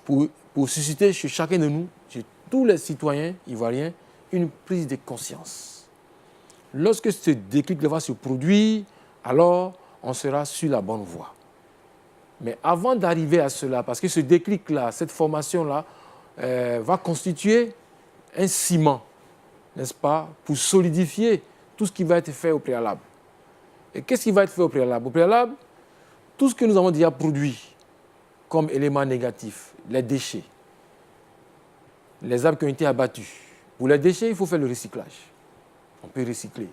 pour susciter chez chacun de nous, chez tous les citoyens ivoiriens, une prise de conscience. Lorsque ce déclic va se produire, alors on sera sur la bonne voie. Mais avant d'arriver à cela, parce que ce déclic-là, cette formation-là, va constituer un ciment, n'est-ce pas, pour solidifier tout ce qui va être fait au préalable. Et qu'est-ce qui va être fait au préalable? Au préalable, tout ce que nous avons déjà produit comme éléments négatifs, les déchets, les arbres qui ont été abattus. Pour les déchets, il faut faire le recyclage. On peut recycler.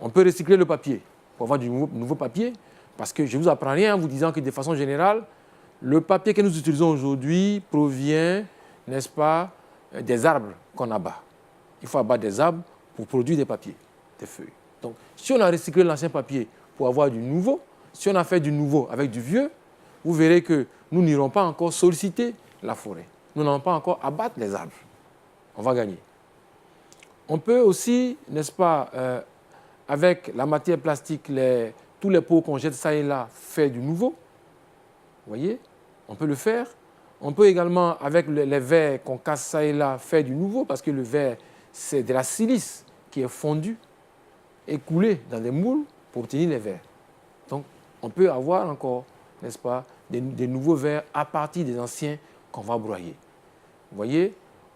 On peut recycler le papier pour avoir du nouveau papier. Parce que je ne vous apprends rien en vous disant que de façon générale, le papier que nous utilisons aujourd'hui provient, n'est-ce pas, des arbres qu'on abat. Il faut abattre des arbres pour produire des papiers, des feuilles. Donc, si on a recyclé l'ancien papier pour avoir du nouveau, si on a fait du nouveau avec du vieux, vous verrez que nous n'irons pas encore solliciter la forêt. Nous n'allons pas encore abattre les arbres. On va gagner. On peut aussi, n'est-ce pas, avec la matière plastique, tous les pots qu'on jette ça et là, faire du nouveau. Vous voyez, on peut le faire. On peut également, avec les verres qu'on casse ça et là, faire du nouveau, parce que le verre, c'est de la silice qui est fondue et coulée dans des moules pour obtenir les verres. Donc, on peut avoir encore, n'est-ce pas, des nouveaux verres à partir des anciens qu'on va broyer. Vous voyez,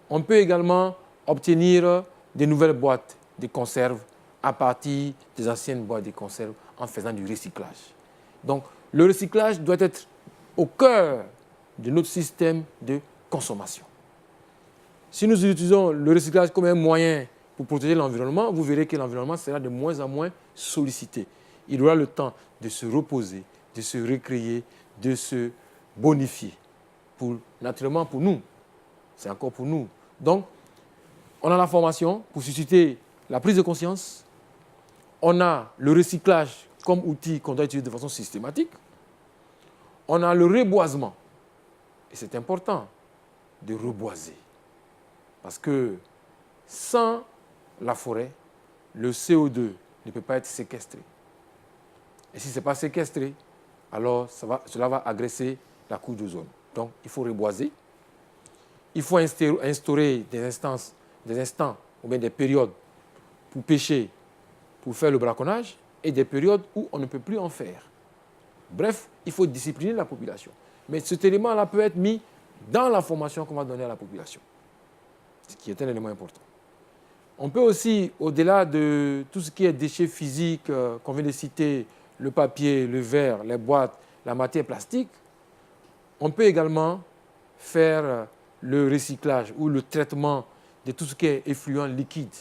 on peut également obtenir des nouvelles boîtes de conserve à partir des anciennes boîtes de conserve en faisant du recyclage. Donc, le recyclage doit être au cœur de notre système de consommation. Si nous utilisons le recyclage comme un moyen pour protéger l'environnement, vous verrez que l'environnement sera de moins en moins sollicité. Il aura le temps de se reposer, de se recréer, de se bonifier. Naturellement pour nous. C'est encore pour nous. Donc, on a la formation pour susciter la prise de conscience. On a le recyclage comme outil qu'on doit utiliser de façon systématique. On a le reboisement. Et c'est important de reboiser. Parce que sans la forêt, le CO2 ne peut pas être séquestré. Et si ce n'est pas séquestré, alors cela va agresser la couche d'ozone. Donc, il faut reboiser. Il faut instaurer des instants ou bien des périodes pour pêcher, pour faire le braconnage, et des périodes où on ne peut plus en faire. Bref, il faut discipliner la population. Mais cet élément-là peut être mis dans la formation qu'on va donner à la population, ce qui est un élément important. On peut aussi, au-delà de tout ce qui est déchets physiques qu'on vient de citer, le papier, le verre, les boîtes, la matière plastique, on peut également faire le recyclage ou le traitement de tout ce qui est effluent liquide.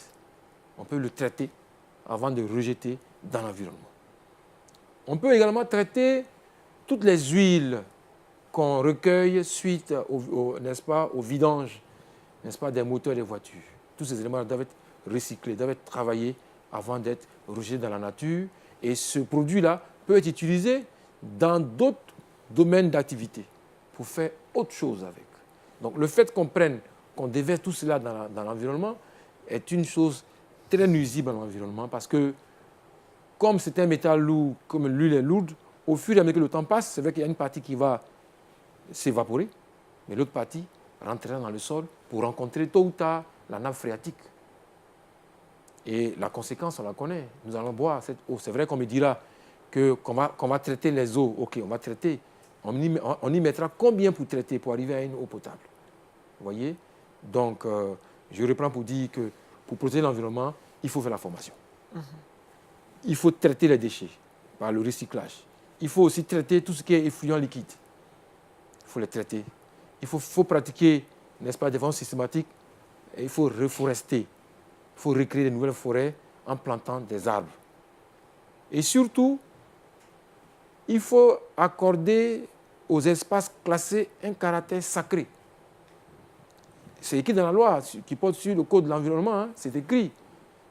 On peut le traiter avant de rejeter dans l'environnement. On peut également traiter toutes les huiles qu'on recueille suite n'est-ce pas, au vidange, n'est-ce pas, des moteurs des voitures. Tous ces éléments doivent être recyclés, doivent être travaillés avant d'être rejetés dans la nature. Et ce produit-là peut être utilisé dans d'autres domaines d'activité pour faire autre chose avec. Donc le fait qu'on déverse tout cela dans l'environnement est une chose très nuisible à l'environnement parce que comme c'est un métal lourd, comme l'huile est lourde, au fur et à mesure que le temps passe, c'est vrai qu'il y a une partie qui va s'évaporer, mais l'autre partie rentrera dans le sol pour rencontrer tôt ou tard la nappe phréatique. Et la conséquence, on la connaît. Nous allons boire cette eau. C'est vrai qu'on me dira qu'on va traiter les eaux. OK, on va traiter. On y mettra combien pour traiter, pour arriver à une eau potable? Vous voyez? Donc, je reprends pour dire que pour protéger l'environnement, il faut faire la formation. Il faut traiter les déchets par le recyclage. Il faut aussi traiter tout ce qui est effluent liquide. Il faut les traiter. Il faut pratiquer, n'est-ce pas, de façon systématique. Et il faut reforester. Il faut recréer de nouvelles forêts en plantant des arbres. Et surtout, il faut accorder aux espaces classés un caractère sacré. C'est écrit dans la loi qui porte sur le code de l'environnement. Hein, c'est écrit.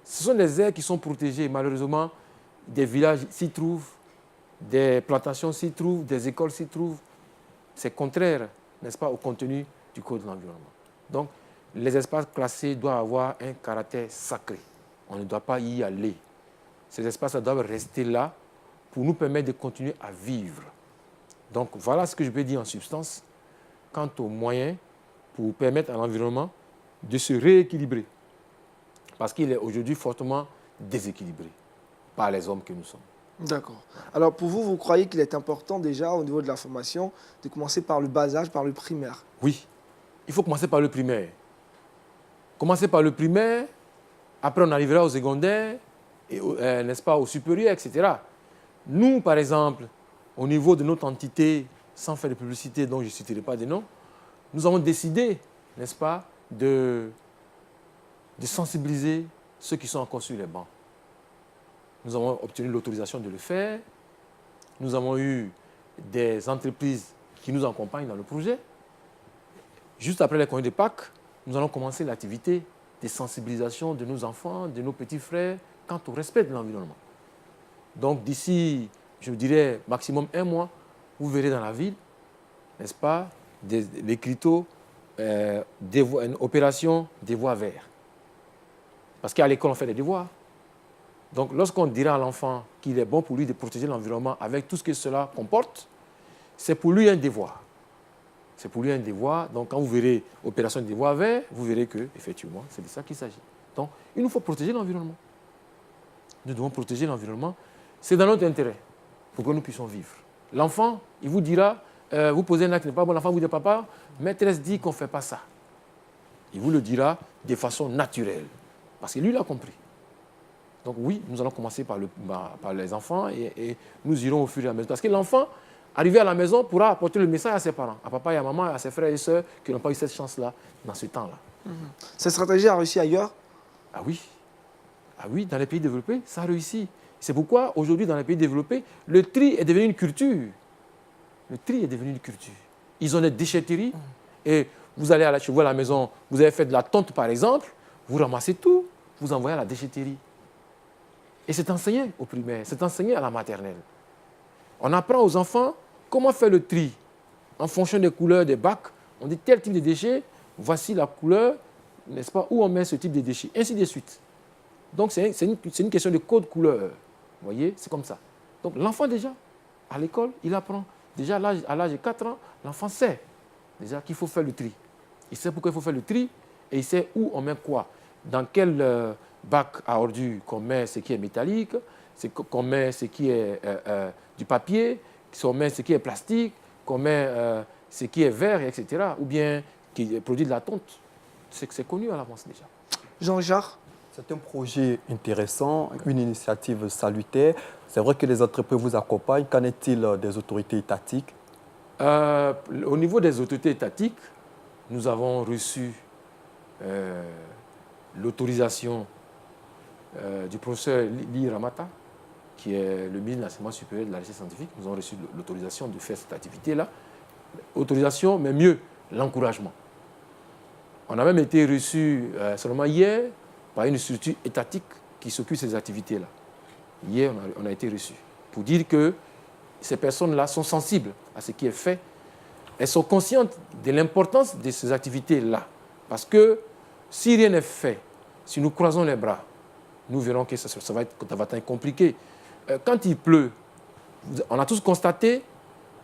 Ce sont des aires qui sont protégées. Malheureusement, des villages s'y trouvent, des plantations s'y trouvent, des écoles s'y trouvent. C'est contraire, n'est-ce pas, au contenu du code de l'environnement. Donc, les espaces classés doivent avoir un caractère sacré. On ne doit pas y aller. Ces espaces doivent rester là pour nous permettre de continuer à vivre. Donc, voilà ce que je peux dire en substance quant aux moyens pour permettre à l'environnement de se rééquilibrer. Parce qu'il est aujourd'hui fortement déséquilibré par les hommes que nous sommes. D'accord. Alors pour vous, vous croyez qu'il est important déjà au niveau de la formation de commencer par le bas âge, par le primaire? Oui, il faut commencer par le primaire. Commencer par le primaire, après on arrivera au secondaire, n'est-ce pas, au supérieur, etc. Nous, par exemple, au niveau de notre entité, sans faire de publicité dont je ne citerai pas des noms, nous avons décidé, n'est-ce pas, de sensibiliser ceux qui sont encore sur les bancs. Nous avons obtenu l'autorisation de le faire. Nous avons eu des entreprises qui nous accompagnent dans le projet. Juste après les congés de Pâques, nous allons commencer l'activité de sensibilisation de nos enfants, de nos petits frères, quant au respect de l'environnement. Donc d'ici, je dirais, maximum 1 mois, vous verrez dans la ville, n'est-ce pas, l'écriteau, une opération devoirs verts. Parce qu'à l'école, on fait des devoirs. Donc, lorsqu'on dira à l'enfant qu'il est bon pour lui de protéger l'environnement avec tout ce que cela comporte, c'est pour lui un devoir. C'est pour lui un devoir. Donc, quand vous verrez opération de devoir vert, vous verrez qu'effectivement, c'est de ça qu'il s'agit. Donc, il nous faut protéger l'environnement. Nous devons protéger l'environnement. C'est dans notre intérêt pour que nous puissions vivre. L'enfant, il vous dira, vous posez un acte qui n'est pas bon, l'enfant vous dit, papa, maîtresse dit qu'on ne fait pas ça. Il vous le dira de façon naturelle. Parce que lui, il a compris. Donc oui, nous allons commencer par les enfants et nous irons au fur et à mesure. Parce que l'enfant arriver à la maison, pourra apporter le message à ses parents, à papa et à maman, à ses frères et sœurs qui n'ont pas eu cette chance-là dans ce temps-là. Cette stratégie a réussi ailleurs? Ah oui. Ah oui, dans les pays développés, ça a réussi. C'est pourquoi aujourd'hui, dans les pays développés, le tri est devenu une culture. Le tri est devenu une culture. Ils ont des déchetteries et vous allez chez vous à la maison, vous avez fait de la tonte par exemple, vous ramassez tout, vous envoyez à la déchetterie. Et c'est enseigné au primaire, c'est enseigné à la maternelle. On apprend aux enfants comment faire le tri en fonction des couleurs des bacs. On dit tel type de déchets, voici la couleur, n'est-ce pas, où on met ce type de déchets, ainsi de suite. Donc c'est une question de code couleur. Vous voyez, c'est comme ça. Donc l'enfant déjà, à l'école, il apprend. Déjà à l'âge de 4 ans, l'enfant sait déjà qu'il faut faire le tri. Il sait pourquoi il faut faire le tri et il sait où on met quoi. Dans quel bac à ordures qu'on met ce qui est métallique, qu'on met ce qui est du papier, qu'on met ce qui est plastique, qu'on met ce qui est verre, etc. Ou bien qui produit de la tonte. C'est connu à l'avance déjà. Jean-Richard? C'est un projet intéressant, une initiative salutaire. C'est vrai que les entreprises vous accompagnent. Qu'en est-il des autorités étatiques? Au niveau des autorités étatiques, nous avons reçu l'autorisation du professeur Ly Ramata, qui est le ministre de l'Enseignement supérieur et de la recherche scientifique. Nous avons reçu l'autorisation de faire cette activité-là. Autorisation, mais mieux, l'encouragement. On a même été reçu seulement hier par une structure étatique qui s'occupe de ces activités-là. Hier, on a été reçus pour dire que ces personnes-là sont sensibles à ce qui est fait. Elles sont conscientes de l'importance de ces activités-là. Parce que si rien n'est fait, si nous croisons les bras, nous verrons que ça va être compliqué. Quand il pleut, on a tous constaté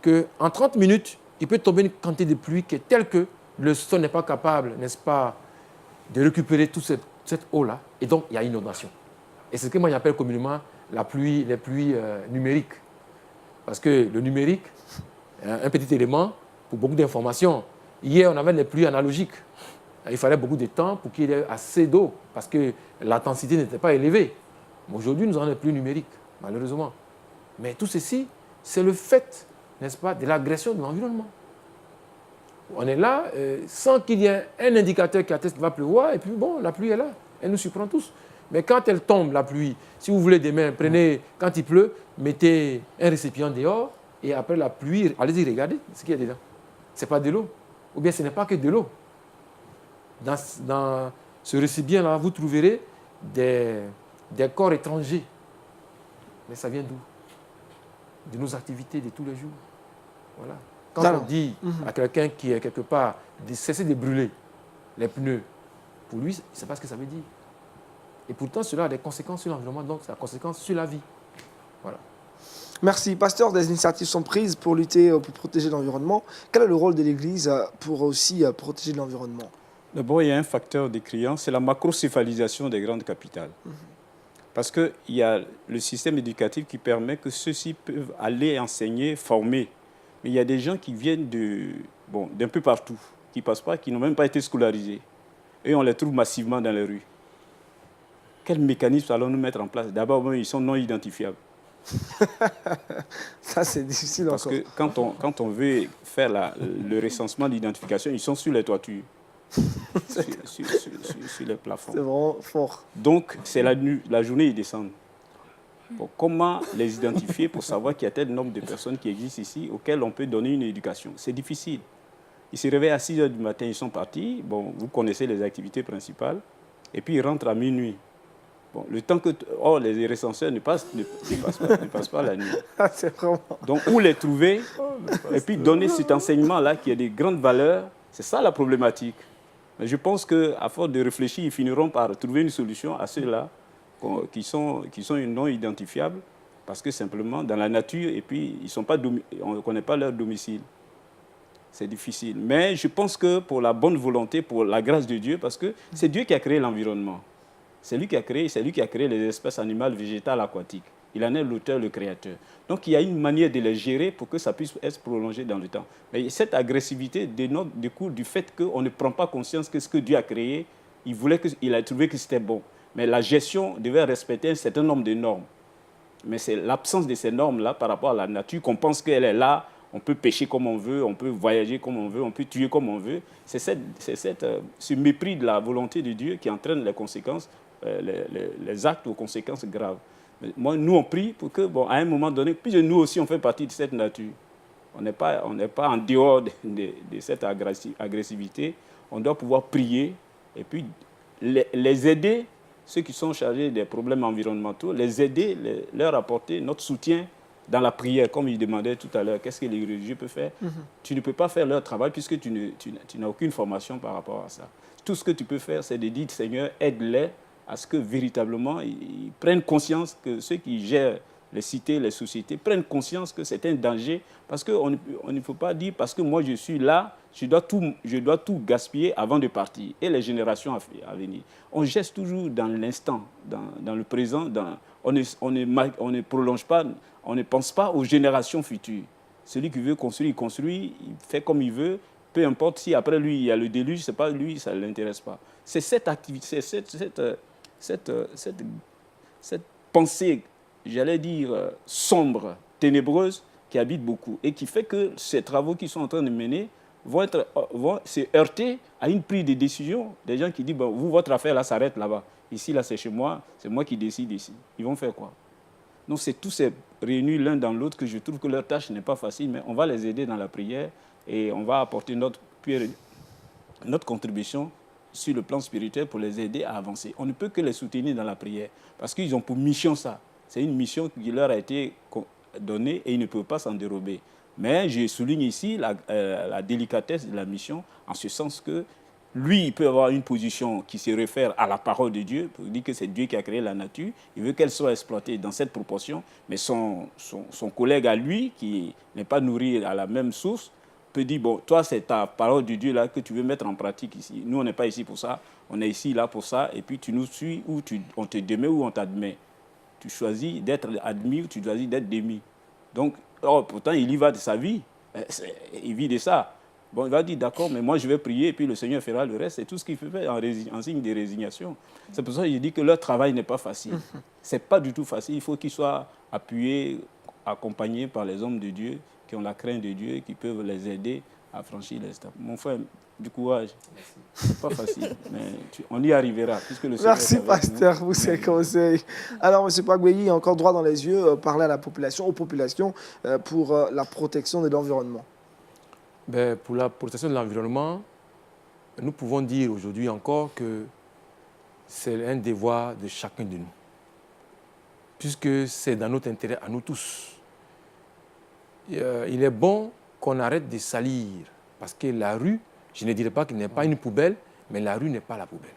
qu'en 30 minutes, il peut tomber une quantité de pluie qui est telle que le sol n'est pas capable, n'est-ce pas, de récupérer toute cette eau-là. Et donc, il y a inondation. Et c'est ce que moi j'appelle communément les pluies numériques. Parce que le numérique, un petit élément pour beaucoup d'informations. Hier, on avait les pluies analogiques. Il fallait beaucoup de temps pour qu'il y ait assez d'eau, parce que l'intensité n'était pas élevée. Mais aujourd'hui, nous avons les pluies numériques, malheureusement. Mais tout ceci, c'est le fait, n'est-ce pas, de l'agression de l'environnement. On est là sans qu'il y ait un indicateur qui atteste qu'il va pleuvoir, et puis bon, la pluie est là, elle nous surprend tous. Mais quand elle tombe, la pluie, si vous voulez demain, prenez, quand il pleut, mettez un récipient dehors, et après la pluie, allez-y, regardez ce qu'il y a dedans. Ce n'est pas de l'eau, ou bien ce n'est pas que de l'eau. Dans ce récipient-là, vous trouverez des corps étrangers. Mais ça vient d'où? De nos activités de tous les jours. Voilà. Quand on dit à quelqu'un qui est quelque part de cesser de brûler les pneus, pour lui, il ne sait pas ce que ça veut dire. Et pourtant, cela a des conséquences sur l'environnement, donc ça a des conséquences sur la vie. Voilà. Merci. Pasteur, des initiatives sont prises pour lutter, pour protéger l'environnement. Quel est le rôle de l'Église pour aussi protéger l'environnement? D'abord, il y a un facteur décriant, c'est la macrocéphalisation des grandes capitales. Parce qu'il y a le système éducatif qui permet que ceux-ci peuvent aller enseigner, former. Mais il y a des gens qui viennent d'un peu partout, qui ne passent pas, qui n'ont même pas été scolarisés. Et on les trouve massivement dans les rues. Quel mécanisme allons-nous mettre en place? D'abord, ils sont non identifiables. Ça, c'est difficile Parce encore. que quand on veut faire le recensement d'identification, ils sont sur les toitures, sur les plafonds. C'est vraiment fort. Donc, c'est la journée, ils descendent. Bon, comment les identifier pour savoir qu'il y a tel nombre de personnes qui existent ici auxquelles on peut donner une éducation? C'est difficile. Ils se réveillent à 6 h du matin, ils sont partis. Bon, vous connaissez les activités principales. Et puis, ils rentrent à minuit. Bon, le temps que... les recenseurs ne passent pas la nuit. C'est vraiment... Donc, où les trouver et puis donner cet enseignement-là qui a des grandes valeurs, c'est ça la problématique. Mais je pense qu'à force de réfléchir, ils finiront par trouver une solution à ceux-là qui sont non identifiables parce que simplement dans la nature et puis on ne connaît pas leur domicile. C'est difficile. Mais je pense que pour la bonne volonté, pour la grâce de Dieu, parce que c'est Dieu qui a créé l'environnement. C'est lui qui a créé les espèces animales, végétales, aquatiques. Il en est l'auteur, le créateur. Donc il y a une manière de les gérer pour que ça puisse être prolongé dans le temps. Mais cette agressivité découle du fait qu'on ne prend pas conscience que ce que Dieu a créé, il a trouvé que c'était bon. Mais la gestion devait respecter un certain nombre de normes. Mais c'est l'absence de ces normes-là par rapport à la nature qu'on pense qu'elle est là, on peut pécher comme on veut, on peut voyager comme on veut, on peut tuer comme on veut. C'est ce mépris de la volonté de Dieu qui entraîne les conséquences, les actes aux conséquences graves. Mais nous, on prie pour que, à un moment donné, puisque nous aussi, on fait partie de cette nature. On n'est pas en dehors de cette agressivité. On doit pouvoir prier et puis les aider, ceux qui sont chargés des problèmes environnementaux, les aider, leur apporter notre soutien dans la prière, comme il demandait tout à l'heure. Qu'est-ce que les religieux peuvent faire? Tu ne peux pas faire leur travail puisque tu n'as aucune formation par rapport à ça. Tout ce que tu peux faire, c'est de dire, Seigneur, aide-les à ce que véritablement ils prennent conscience que ceux qui gèrent les cités, les sociétés, prennent conscience que c'est un danger. Parce qu'on ne faut pas dire, parce que moi je suis là, je dois tout gaspiller avant de partir. Et les générations à venir. On geste toujours dans l'instant, dans le présent. On ne prolonge pas, on ne pense pas aux générations futures. Celui qui veut construire, il construit, il fait comme il veut. Peu importe si après lui, il y a le déluge, c'est pas lui, ça ne l'intéresse pas. C'est cette activité, cette pensée, j'allais dire, sombre, ténébreuse, qui habite beaucoup et qui fait que ces travaux qu'ils sont en train de mener vont se heurter à une prise de décision. Des gens qui disent, vous, votre affaire là s'arrête là-bas. Ici, là, c'est chez moi, c'est moi qui décide ici. Ils vont faire quoi? Donc, c'est tous ces réunis l'un dans l'autre que je trouve que leur tâche n'est pas facile, mais on va les aider dans la prière et on va apporter notre contribution sur le plan spirituel pour les aider à avancer. On ne peut que les soutenir dans la prière parce qu'ils ont pour mission ça. C'est une mission qui leur a été donnée et ils ne peuvent pas s'en dérober. Mais je souligne ici la délicatesse de la mission en ce sens que lui, il peut avoir une position qui se réfère à la parole de Dieu, pour dire que c'est Dieu qui a créé la nature. Il veut qu'elle soit exploitée dans cette proportion, mais son collègue à lui, qui n'est pas nourri à la même source, peut dire, toi, c'est ta parole de Dieu là que tu veux mettre en pratique ici. Nous, on n'est pas ici pour ça, on est ici là pour ça, et puis tu nous suis ou on te démet ou on t'admet. Tu choisis d'être admis ou tu choisis d'être démis. Donc, pourtant, il y va de sa vie, il vit de ça. Il va dire, d'accord, mais moi je vais prier et puis le Seigneur fera le reste. C'est tout ce qu'il fait en signe de résignation. C'est pour ça que je dis que leur travail n'est pas facile. Ce n'est pas du tout facile. Il faut qu'ils soient appuyés, accompagnés par les hommes de Dieu qui ont la crainte de Dieu et qui peuvent les aider à franchir les étapes. Mon frère, du courage. C'est pas facile, mais on y arrivera. Puisque le Seigneur Merci, pasteur, pour ces conseils. Alors, M. Pagbeyi, encore droit dans les yeux, parler à la population, aux populations, pour la protection de l'environnement. Pour la protection de l'environnement, nous pouvons dire aujourd'hui encore que c'est un devoir de chacun de nous, puisque c'est dans notre intérêt à nous tous. Il est bon qu'on arrête de salir, parce que la rue, je ne dirais pas qu'il n'est pas une poubelle, mais la rue n'est pas la poubelle.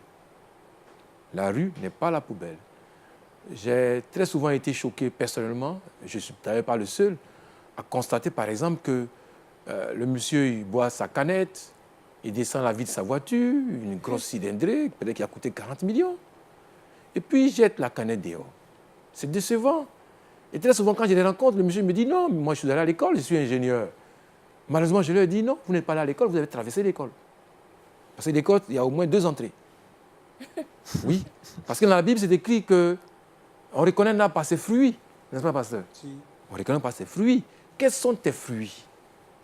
La rue n'est pas la poubelle. J'ai très souvent été choqué personnellement, je ne suis d'ailleurs pas le seul, à constater par exemple que le monsieur, il boit sa canette, il descend la vitre de sa voiture, une grosse cylindrée, peut-être qui a coûté 40 millions. Et puis, il jette la canette dehors. C'est décevant. Et très souvent, quand je les rencontre, le monsieur me dit, non, moi, je suis allé à l'école, je suis ingénieur. Malheureusement, je leur dis, non, vous n'êtes pas allé à l'école, vous avez traversé l'école. Parce que l'école, il y a au moins 2 entrées. Oui, parce que dans la Bible, c'est écrit qu'on reconnaît un arbre par ses fruits. N'est-ce pas, pasteur? Si. On reconnaît par ses fruits. Quels sont tes fruits?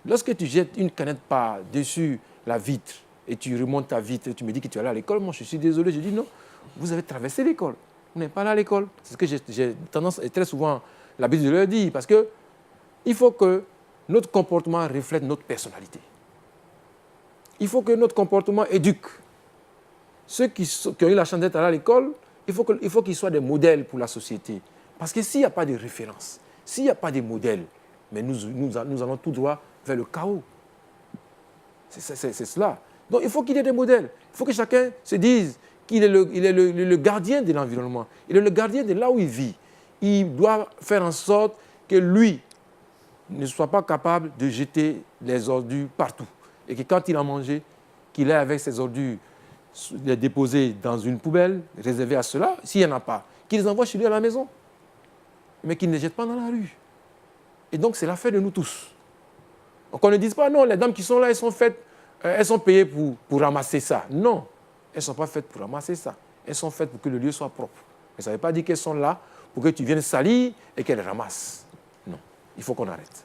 Lorsque tu jettes une canette par-dessus la vitre et tu remontes ta vitre et tu me dis que tu es allé à l'école, moi je suis désolé, je dis non, vous avez traversé l'école, vous n'êtes pas allé à l'école. C'est ce que j'ai tendance, et très souvent, l'habitude de leur dire, parce qu'il faut que notre comportement reflète notre personnalité. Il faut que notre comportement éduque. Ceux qui ont eu la chance d'être allés à l'école, il faut qu'ils soient des modèles pour la société. Parce que s'il n'y a pas de référence, s'il n'y a pas de modèle, mais nous allons tout droit vers le chaos. C'est cela. Donc il faut qu'il y ait des modèles. Il faut que chacun se dise qu'il est le gardien de l'environnement. Il est le gardien de là où il vit. Il doit faire en sorte que lui ne soit pas capable de jeter les ordures partout. Et que quand il a mangé, qu'il ait avec ses ordures les déposer dans une poubelle réservée à cela. S'il n'y en a pas, qu'il les envoie chez lui à la maison. Mais qu'il ne les jette pas dans la rue. Et donc c'est l'affaire de nous tous. Donc on ne dise pas, non, les dames qui sont là, elles sont payées pour ramasser ça. Non, elles ne sont pas faites pour ramasser ça. Elles sont faites pour que le lieu soit propre. Mais ça ne veut pas dire qu'elles sont là pour que tu viennes salir et qu'elles ramassent. Non, il faut qu'on arrête.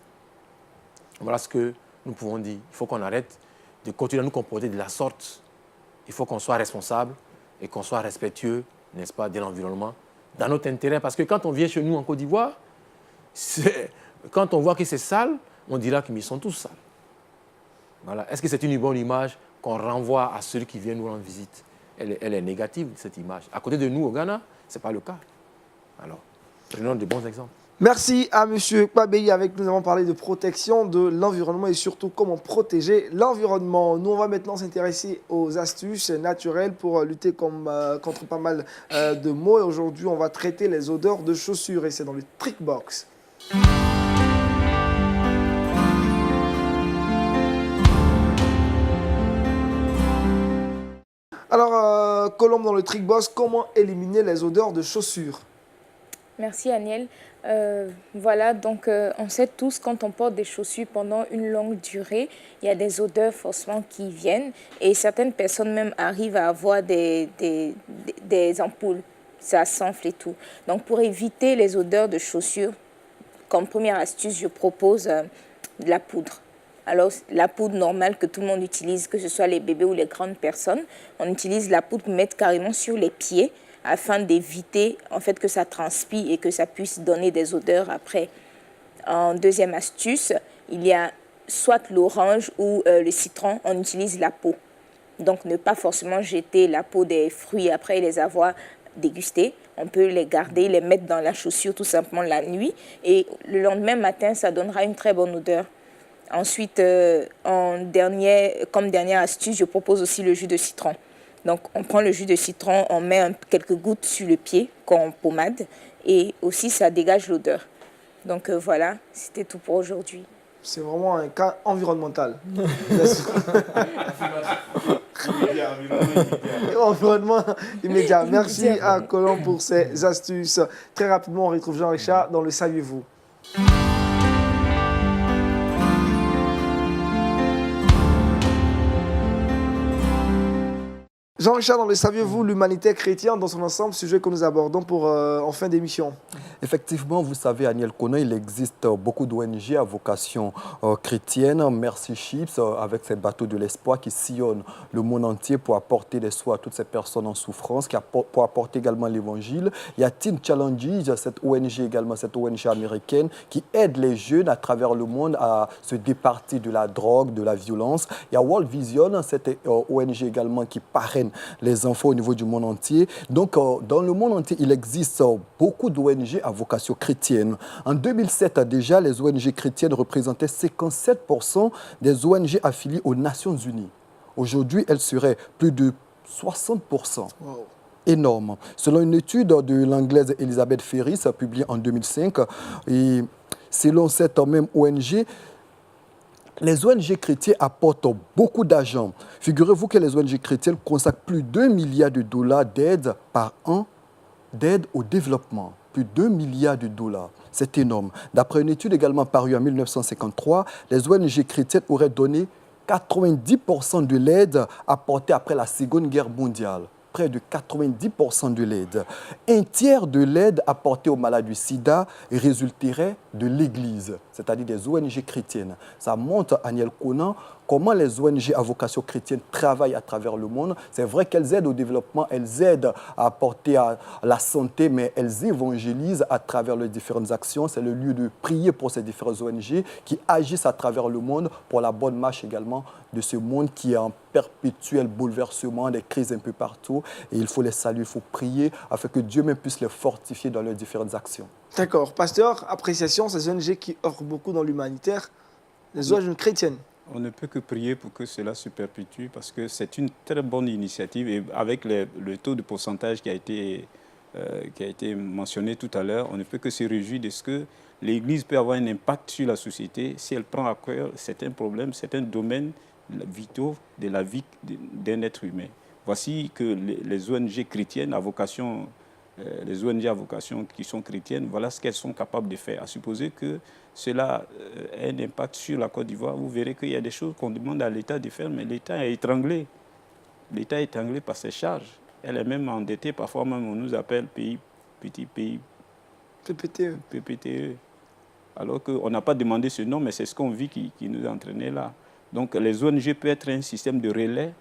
Voilà ce que nous pouvons dire. Il faut qu'on arrête de continuer à nous comporter de la sorte. Il faut qu'on soit responsable et qu'on soit respectueux, n'est-ce pas, de l'environnement, dans notre intérêt. Parce que quand on vient chez nous en Côte d'Ivoire, quand on voit que c'est sale, on dira qu'ils sont tous sales. Voilà. Est-ce que c'est une bonne image qu'on renvoie à ceux qui viennent nous rendre visite? Elle est négative, cette image. À côté de nous, au Ghana, ce n'est pas le cas. Alors, prenons de bons exemples. Merci à M. Kpabeyi. Avec nous avons parlé de protection de l'environnement et surtout comment protéger l'environnement. Nous, on va maintenant s'intéresser aux astuces naturelles pour lutter contre pas mal de maux. Et aujourd'hui, on va traiter les odeurs de chaussures et c'est dans le Trick Box. Alors, Colombe, dans le Trick Box, comment éliminer les odeurs de chaussures? Merci Aniel. Voilà, donc on sait tous quand on porte des chaussures pendant une longue durée, il y a des odeurs forcément qui viennent et certaines personnes même arrivent à avoir des ampoules, ça s'enfle et tout. Donc pour éviter les odeurs de chaussures, comme première astuce, je propose de la poudre. Alors, la poudre normale que tout le monde utilise, que ce soit les bébés ou les grandes personnes, on utilise la poudre pour mettre carrément sur les pieds afin d'éviter en fait que ça transpire et que ça puisse donner des odeurs après. En deuxième astuce, il y a soit l'orange ou le citron, on utilise la peau. Donc, ne pas forcément jeter la peau des fruits après les avoir dégustés. On peut les garder, les mettre dans la chaussure tout simplement la nuit et le lendemain matin, ça donnera une très bonne odeur. Ensuite, comme dernière astuce, je propose aussi le jus de citron. Donc, on prend le jus de citron, on met quelques gouttes sur le pied comme pommade et aussi ça dégage l'odeur. Donc voilà, c'était tout pour aujourd'hui. C'est vraiment un cas environnemental. Environnement immédiat. Merci à Colombe pour ces astuces. Très rapidement, on retrouve Jean-Richard dans le Saviez-vous. Jean-Richard, dans le Saviez-vous, l'humanité chrétienne dans son ensemble, sujet que nous abordons en fin d'émission. Effectivement, vous savez, Aniel Konan, il existe beaucoup d'ONG à vocation chrétienne. Mercy Ships, avec ses bateaux de l'espoir qui sillonnent le monde entier pour apporter des soins à toutes ces personnes en souffrance, pour apporter également l'évangile. Il y a Teen Challenges, cette ONG également, cette ONG américaine qui aide les jeunes à travers le monde à se départir de la drogue, de la violence. Il y a World Vision, cette ONG également qui parraine les enfants au niveau du monde entier. Donc, dans le monde entier, il existe beaucoup d'ONG à vocation chrétienne. En 2007, déjà, les ONG chrétiennes représentaient 57% des ONG affiliées aux Nations Unies. Aujourd'hui, elles seraient plus de 60%. Wow. Énorme. Selon une étude de l'anglaise Elizabeth Ferris, publiée en 2005, et selon cette même ONG, les ONG chrétiennes apportent beaucoup d'argent. Figurez-vous que les ONG chrétiennes consacrent plus d'1 milliard de dollars d'aide par an, d'aide au développement. Plus d'1 milliard de dollars. C'est énorme. D'après une étude également parue en 1953, les ONG chrétiennes auraient donné 90% de l'aide apportée après la Seconde Guerre mondiale. Près de 90% de l'aide. Un tiers de l'aide apportée aux malades du sida résulterait de l'Église, c'est-à-dire des ONG chrétiennes. Ça montre, Aniel Konan, comment les ONG à vocation chrétienne travaillent à travers le monde. C'est vrai qu'elles aident au développement, elles aident à apporter à la santé, mais elles évangélisent à travers leurs différentes actions. C'est le lieu de prier pour ces différentes ONG qui agissent à travers le monde pour la bonne marche également de ce monde qui est en perpétuel bouleversement, des crises un peu partout. Et il faut les saluer, il faut prier afin que Dieu même puisse les fortifier dans leurs différentes actions. D'accord. Pasteur, appréciation, ces ONG qui offrent beaucoup dans l'humanitaire, les ONG chrétiennes. On ne peut que prier pour que cela se perpétue parce que c'est une très bonne initiative et avec le taux de pourcentage qui a été mentionné tout à l'heure, on ne peut que se réjouir de ce que l'Église peut avoir un impact sur la société si elle prend à cœur certains problèmes, certains domaines vitaux de la vie d'un être humain. Voici que les ONG chrétiennes à vocation, les ONG à vocation qui sont chrétiennes, voilà ce qu'elles sont capables de faire. À supposer que cela ait un impact sur la Côte d'Ivoire, vous verrez qu'il y a des choses qu'on demande à l'État de faire, mais l'État est étranglé. L'État est étranglé par ses charges. Elle est même endettée, parfois même on nous appelle pays, petit pays, PPTE. PPTE. alors qu'on n'a pas demandé ce nom, mais c'est ce qu'on vit qui nous a entraînés là. Donc les ONG peuvent être un système de relais,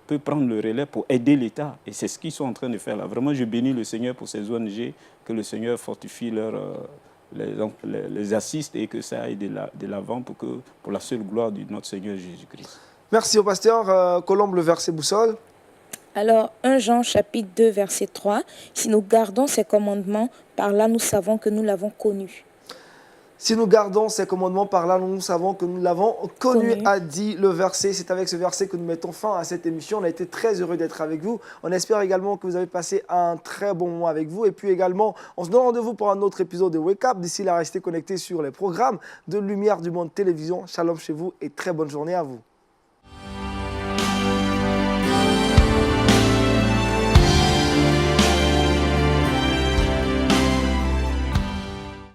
peut prendre le relais pour aider l'État. Et c'est ce qu'ils sont en train de faire là. Vraiment, je bénis le Seigneur pour ces ONG, que le Seigneur fortifie les assiste et que ça aille de l'avant pour la seule gloire de notre Seigneur Jésus-Christ. Merci au pasteur. Colombe, le verset boussole. Alors, 1 Jean chapitre 2, verset 3, « Si nous gardons ses commandements, par là nous savons que nous l'avons connu. » Si nous gardons ces commandements, par là nous savons que nous l'avons connu, a dit le verset. C'est avec ce verset que nous mettons fin à cette émission. On a été très heureux d'être avec vous. On espère également que vous avez passé un très bon moment avec vous. Et puis également, on se donne rendez-vous pour un autre épisode de Wake Up. D'ici là, restez connectés sur les programmes de Lumière du Monde Télévision. Shalom chez vous et très bonne journée à vous.